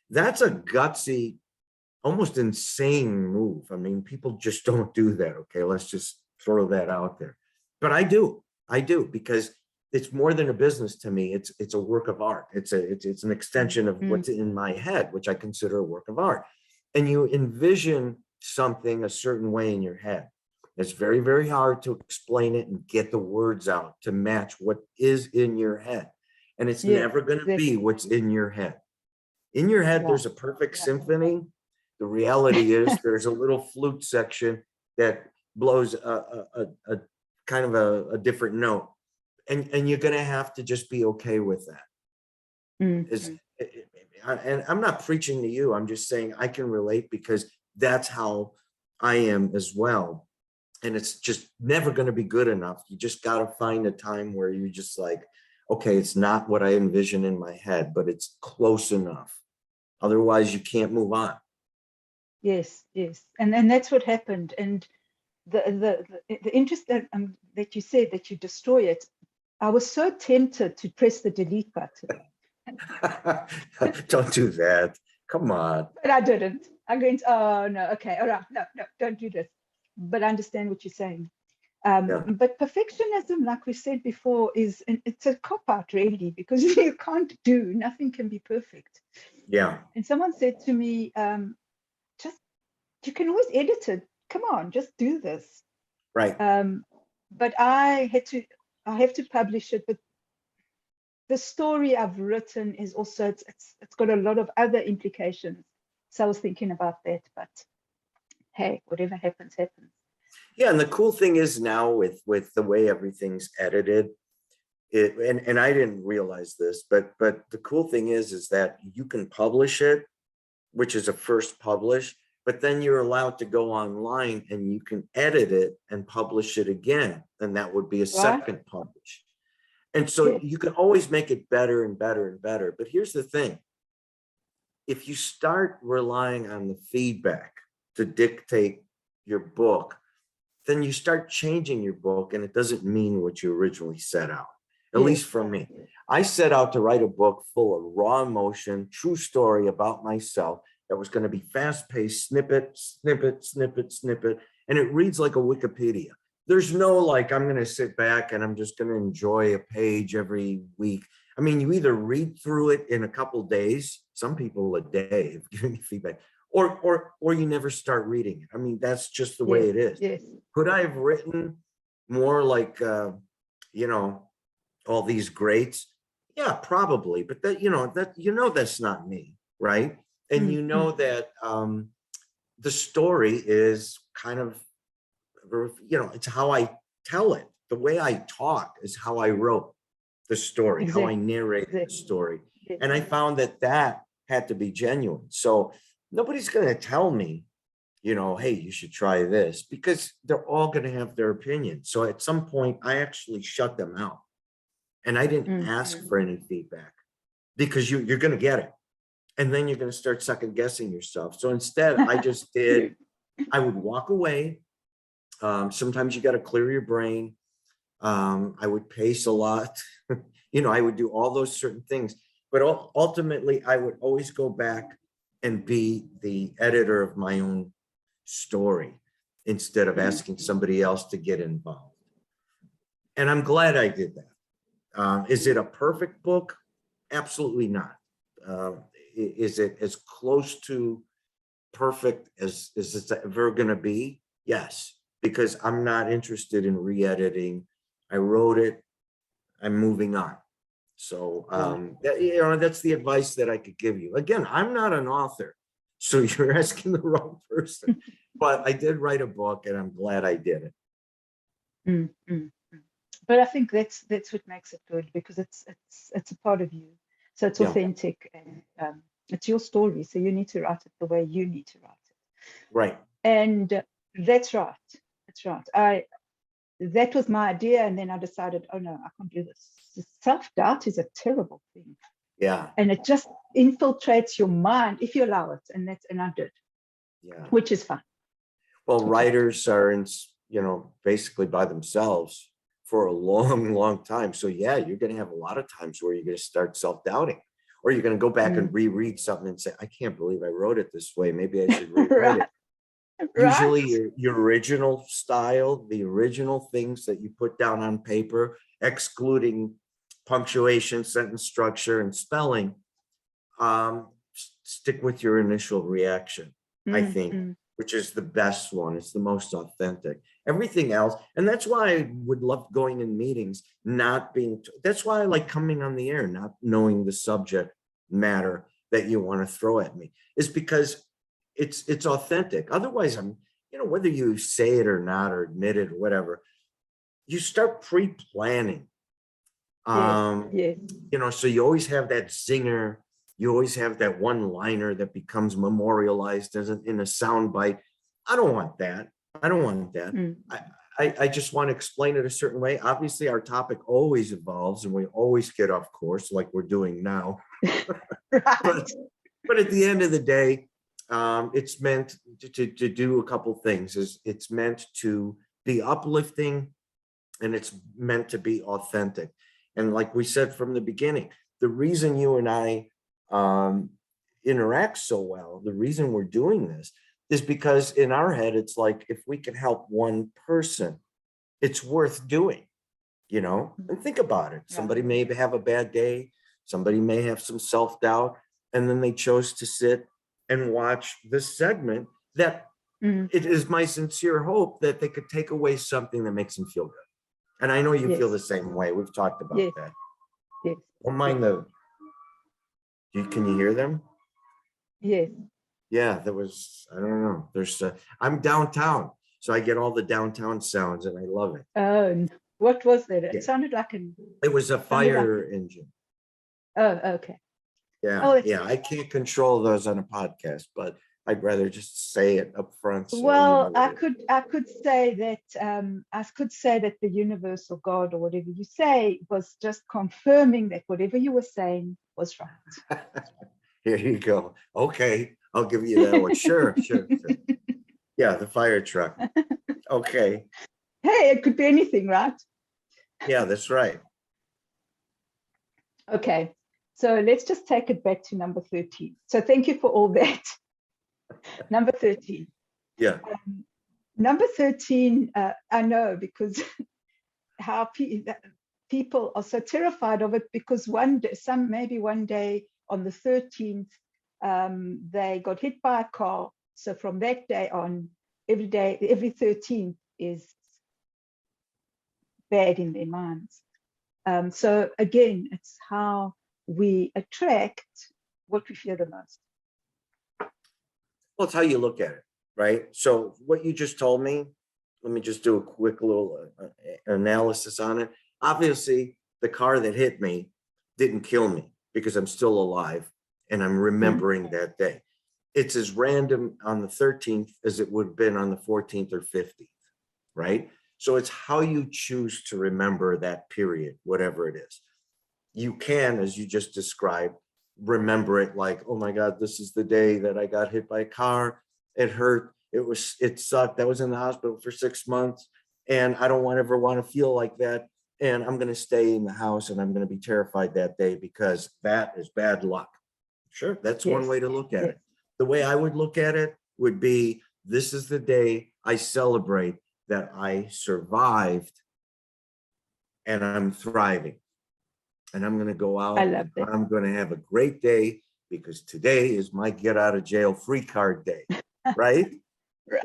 Speaker 3: That's a gutsy, almost insane move. I mean, people just don't do that. Okay, let's just throw that out there. But I do, because it's more than a business to me. It's a work of art. It's an extension of what's in my head, which I consider a work of art. And you envision something a certain way in your head. It's very, very hard to explain it and get the words out to match what is in your head. And it's never going to be what's in your head. In your head, there's a perfect symphony. The reality is there's a little flute section that blows a kind of a different note. And you're going to have to just be okay with that. And I'm not preaching to you. I'm just saying I can relate, because that's how I am as well. And it's just never going to be good enough. You just got to find a time where you're just like, okay, it's not what I envision in my head, but it's close enough. Otherwise, you can't move on.
Speaker 2: yes, yes. And that's what happened. And the interest that you said that you destroy it, I was so tempted to press the delete button.
Speaker 3: Don't do that. Come on.
Speaker 2: But I didn't. I went, oh no, okay, all right, no, don't do this. But I understand what you're saying.
Speaker 3: Yeah.
Speaker 2: But perfectionism, like we said before, it's a cop-out really, because you can't do, nothing can be perfect.
Speaker 3: Yeah.
Speaker 2: And someone said to me, just, you can always edit it. Come on, just do this.
Speaker 3: Right.
Speaker 2: But I have to publish it. But the story I've written is also, it's got a lot of other implications. So I was thinking about that, but hey, whatever happens, happens.
Speaker 3: Yeah, and the cool thing is now with the way everything's edited, and I didn't realize this, but the cool thing is that you can publish it, which is a first publish, but then you're allowed to go online and you can edit it and publish it again, and that would be a second publish. And so you can always make it better and better and better. But here's the thing: if you start relying on the feedback to dictate your book, then you start changing your book and it doesn't mean what you originally set out, at least for me. I set out to write a book full of raw emotion, true story about myself that was going to be fast-paced, snippet, snippet, snippet, snippet, and it reads like a Wikipedia. There's no like, I'm going to sit back and I'm just going to enjoy a page every week. I mean, you either read through it in a couple days, some people a day have given me feedback, or you never start reading it. I mean, that's just the way it is.
Speaker 2: Yes.
Speaker 3: Could I have written more like, all these greats? Yeah, probably. But that's not me, right? And you know that the story is kind of, it's how I tell it. The way I talk is how I wrote the story, how I narrate the story. And I found that had to be genuine. So nobody's going to tell me, hey, you should try this, because they're all going to have their opinion. So at some point, I actually shut them out. And I didn't ask for any feedback, because you're going to get it. And then you're going to start second guessing yourself. So instead, I just I would walk away. Sometimes you got to clear your brain. I would pace a lot. I would do all those certain things. But ultimately, I would always go back and be the editor of my own story instead of asking somebody else to get involved. And I'm glad I did that. Is it a perfect book? Absolutely not. Is it as close to perfect as it's ever going to be? Yes, because I'm not interested in re-editing. I wrote it. I'm moving on. So that's the advice that I could give you. Again, I'm not an author, so you're asking the wrong person. But I did write a book, and I'm glad I did it.
Speaker 2: But I think that's what makes it good, because it's a part of you, so it's authentic, and it's your story. So you need to write it the way you need to write it.
Speaker 3: Right.
Speaker 2: And that's right. That's right. That was my idea, and then I decided, oh no, I can't do this. Self-doubt is a terrible thing.
Speaker 3: Yeah.
Speaker 2: And it just infiltrates your mind if you allow it, and I did.
Speaker 3: Yeah.
Speaker 2: Which is fine.
Speaker 3: Well, writers are basically by themselves for a long, long time. So yeah, you're going to have a lot of times where you're going to start self-doubting, or you're going to go back and reread something and say, I can't believe I wrote it this way. Maybe I should rewrite it. Usually your original style, the original things that you put down on paper, excluding punctuation, sentence structure, and spelling, stick with your initial reaction, I think, which is the best one. It's the most authentic. Everything else, and that's why I would love going in meetings, that's why I like coming on the air, not knowing the subject matter that you want to throw at me, is because it's authentic. Otherwise, whether you say it or not, or admit it or whatever, you start pre-planning. So you always have that zinger. You always have that one-liner that becomes memorialized as in a soundbite. I don't want that. I just want to explain it a certain way. Obviously, our topic always evolves, and we always get off course, like we're doing now. But at the end of the day, It's meant to do a couple things. It's meant to be uplifting, and it's meant to be authentic. And like we said from the beginning, the reason you and I interact so well, the reason we're doing this is because in our head, it's like, if we can help one person, it's worth doing, you know? And think about it. Somebody may have a bad day. Somebody may have some self-doubt, and then they chose to sit and watch this segment that it is my sincere hope that they could take away something that makes them feel good. And I know you feel the same way. We've talked about that.
Speaker 2: Yes.
Speaker 3: Don't mind can you hear them?
Speaker 2: Yes.
Speaker 3: Yeah, there was, I don't know. I'm downtown, so I get all the downtown sounds and I love it.
Speaker 2: Oh, what was that? It sounded like
Speaker 3: it was a fire engine.
Speaker 2: Oh, okay.
Speaker 3: Yeah, I can't control those on a podcast, but I'd rather just say it up front. So
Speaker 2: well, I could say that the universe or God or whatever you say was just confirming that whatever you were saying was right.
Speaker 3: Here you go. Okay, I'll give you that one. Sure. Yeah, the fire truck. Okay.
Speaker 2: Hey, it could be anything, right?
Speaker 3: Yeah, that's right.
Speaker 2: Okay, so let's just take it back to number 13. So thank you for all that. Number 13.
Speaker 3: Yeah.
Speaker 2: Number 13, I know, because how people are so terrified of it, because one day on the 13th, they got hit by a car. So from that day on, every 13th is bad in their minds. So again, it's how we attract what we fear the most.
Speaker 3: Well, it's how you look at it, right? So what you just told me, let me just do a quick little analysis on it. Obviously, the car that hit me didn't kill me because I'm still alive and I'm remembering that day. It's as random on the 13th as it would have been on the 14th or 15th, right? So it's how you choose to remember that period, whatever it is. You can, as you just described, remember it like, oh my God, this is the day that I got hit by a car. It hurt. It sucked. I was in the hospital for 6 months and I don't ever want to feel like that. And I'm going to stay in the house and I'm going to be terrified that day because that is bad luck. Sure. That's one way to look at it. The way I would look at it would be, this is the day I celebrate that I survived and I'm thriving. And I'm going to go out. I'm going to have a great day because today is my get out of jail free card day, right?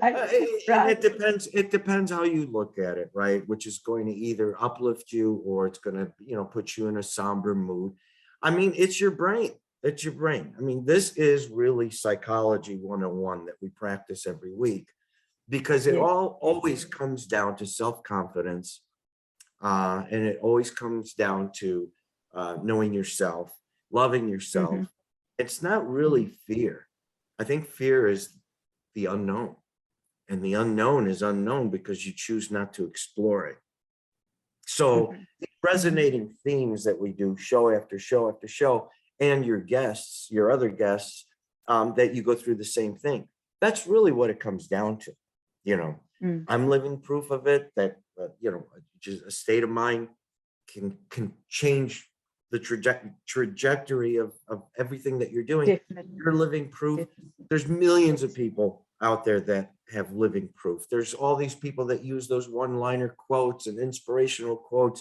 Speaker 3: And it depends how you look at it, right? Which is going to either uplift you or it's going to, put you in a somber mood. I mean, it's your brain. It's your brain. I mean, this is really psychology 101 that we practice every week because it always comes down to self-confidence. And it always comes down to knowing yourself, loving yourself. It's not really fear. I think fear is the unknown, and the unknown is unknown because you choose not to explore it. So the resonating themes that we do show after show after show, and your other guests, that you go through the same thing. That's really what it comes down to. I'm living proof of it that, just a state of mind can change the trajectory of everything that you're doing. Definitely. You're living proof. Definitely. There's millions of people out there that have living proof. There's all these people that use those one-liner quotes and inspirational quotes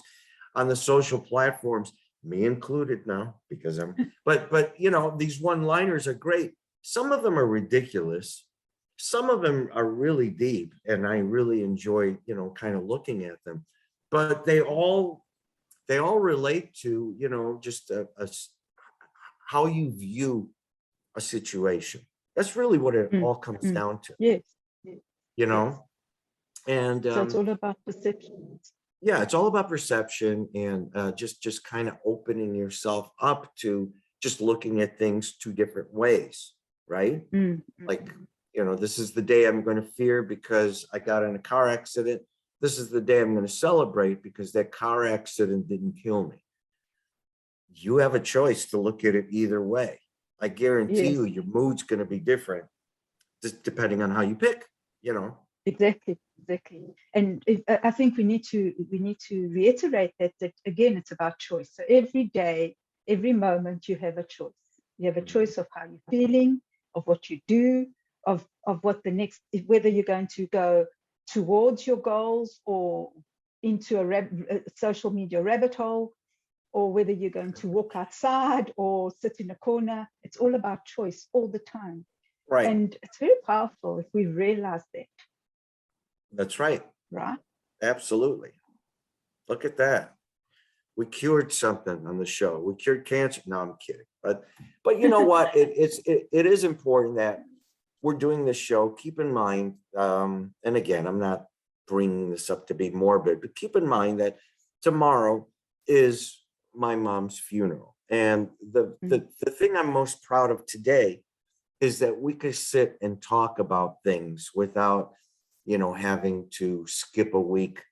Speaker 3: on the social platforms, me included now, because but these one-liners are great. Some of them are ridiculous. Some of them are really deep, and I really enjoy, kind of looking at them. But they all relate to, just how you view a situation. That's really what it all comes down to.
Speaker 2: Yes.
Speaker 3: And
Speaker 2: so it's all about perception.
Speaker 3: Yeah, it's all about perception and just kind of opening yourself up to just looking at things two different ways, right? Like, this is the day I'm going to fear because I got in a car accident. This is the day I'm going to celebrate because that car accident didn't kill me. You have a choice to look at it either way. I guarantee you your mood's going to be different just depending on how you pick, you know.
Speaker 2: Exactly. And I think we need to reiterate that again, it's about choice. So every day, every moment, you have a choice. You have a choice of how you're feeling, of what you do, of what the next, whether you're going to go towards your goals or into a social media rabbit hole, or whether you're going to walk outside or sit in a corner. It's all about choice all the time.
Speaker 3: Right.
Speaker 2: And it's very powerful if we realize that.
Speaker 3: That's right.
Speaker 2: Right.
Speaker 3: Absolutely. Look at that. We cured something on the show. We cured cancer. No, I'm kidding. But you know what? It is important that we're doing this show. Keep in mind, and again, I'm not bringing this up to be morbid, but keep in mind that tomorrow is my mom's funeral. And the thing I'm most proud of today is that we could sit and talk about things without, you know, having to skip a week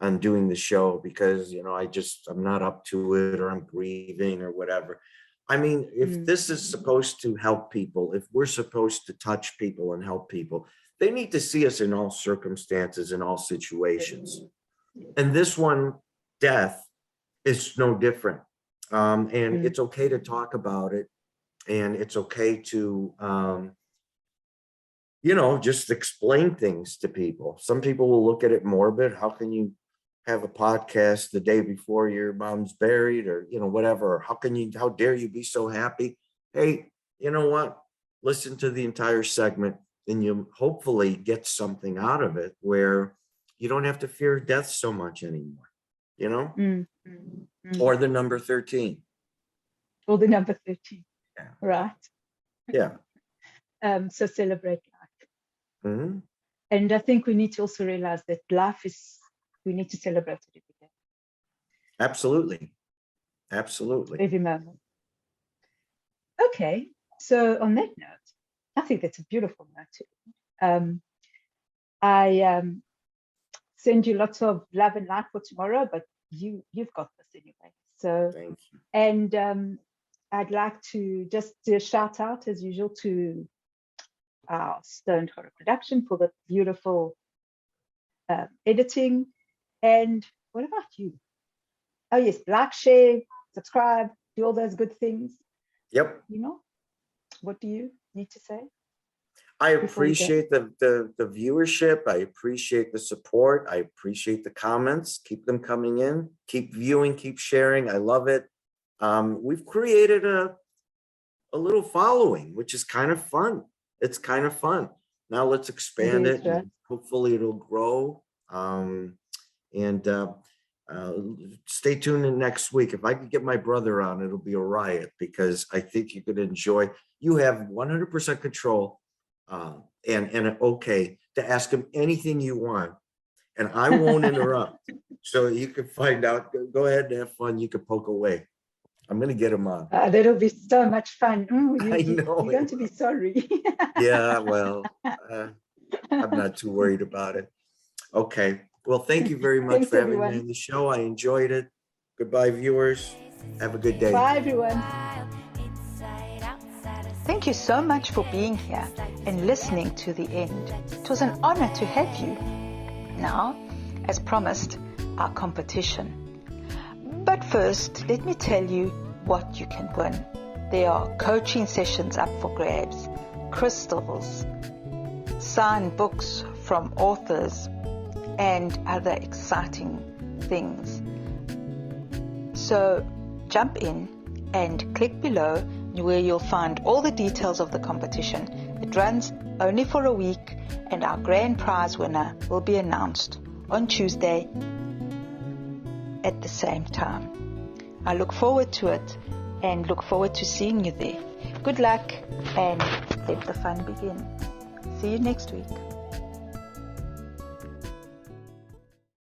Speaker 3: on doing the show because, you know, I'm not up to it, or I'm grieving or whatever. I mean, if this is supposed to help people, if we're supposed to touch people and help people, they need to see us in all circumstances, in all situations. And this one, death, is no different. And it's okay to talk about it. And it's okay to, you know, just explain things to people. Some people will look at it morbid. How can you have a podcast the day before your mom's buried, or, you know, whatever? How dare you be so happy? Hey, you know what? Listen to the entire segment and you'll hopefully get something out of it where you don't have to fear death so much anymore, you know? Or the number 13.
Speaker 2: Or the number 13.
Speaker 3: Yeah.
Speaker 2: Right.
Speaker 3: Yeah.
Speaker 2: So celebrate life.
Speaker 3: Mm-hmm.
Speaker 2: And I think we need to also realize that we need to celebrate it every day.
Speaker 3: Absolutely. Absolutely.
Speaker 2: Every moment. Okay. So on that note, I think that's a beautiful note too. I send you lots of love and light for tomorrow, but you've got this anyway. So
Speaker 3: thank you.
Speaker 2: And I'd like to just do a shout out as usual to our Stoned Horror Production for the beautiful editing. And what about you? Oh yes, like, share, subscribe, do all those good things.
Speaker 3: Yep.
Speaker 2: You know, what do you need to say?
Speaker 3: I appreciate the viewership. I appreciate the support. I appreciate the comments. Keep them coming in. Keep viewing, keep sharing. I love it. We've created a little following, which is kind of fun. It's kind of fun. Now let's expand it.
Speaker 2: Right.
Speaker 3: Hopefully it'll grow. Stay tuned in next week. If I could get my brother on, it'll be a riot because I think you could enjoy. You have 100% control and okay to ask him anything you want, and I won't interrupt. So you can find out. Go ahead and have fun. You can poke away. I'm going to get him on.
Speaker 2: That'll be so much fun.
Speaker 3: I know.
Speaker 2: You're going to be sorry.
Speaker 3: Yeah, well, I'm not too worried about it. Okay. Well, thank you very much for having me on the show. I enjoyed it. Goodbye, viewers. Have a good day.
Speaker 2: Bye, everyone.
Speaker 1: Thank you so much for being here and listening to the end. It was an honor to have you. Now, as promised, our competition. But first, let me tell you what you can win. There are coaching sessions up for grabs, crystals, signed books from authors, and other exciting things. So jump in and click below where you'll find all the details of the competition. It runs only for a week, and our grand prize winner will be announced on Tuesday at the same time. I look forward to it and look forward to seeing you there. Good luck and let the fun begin. See you next week.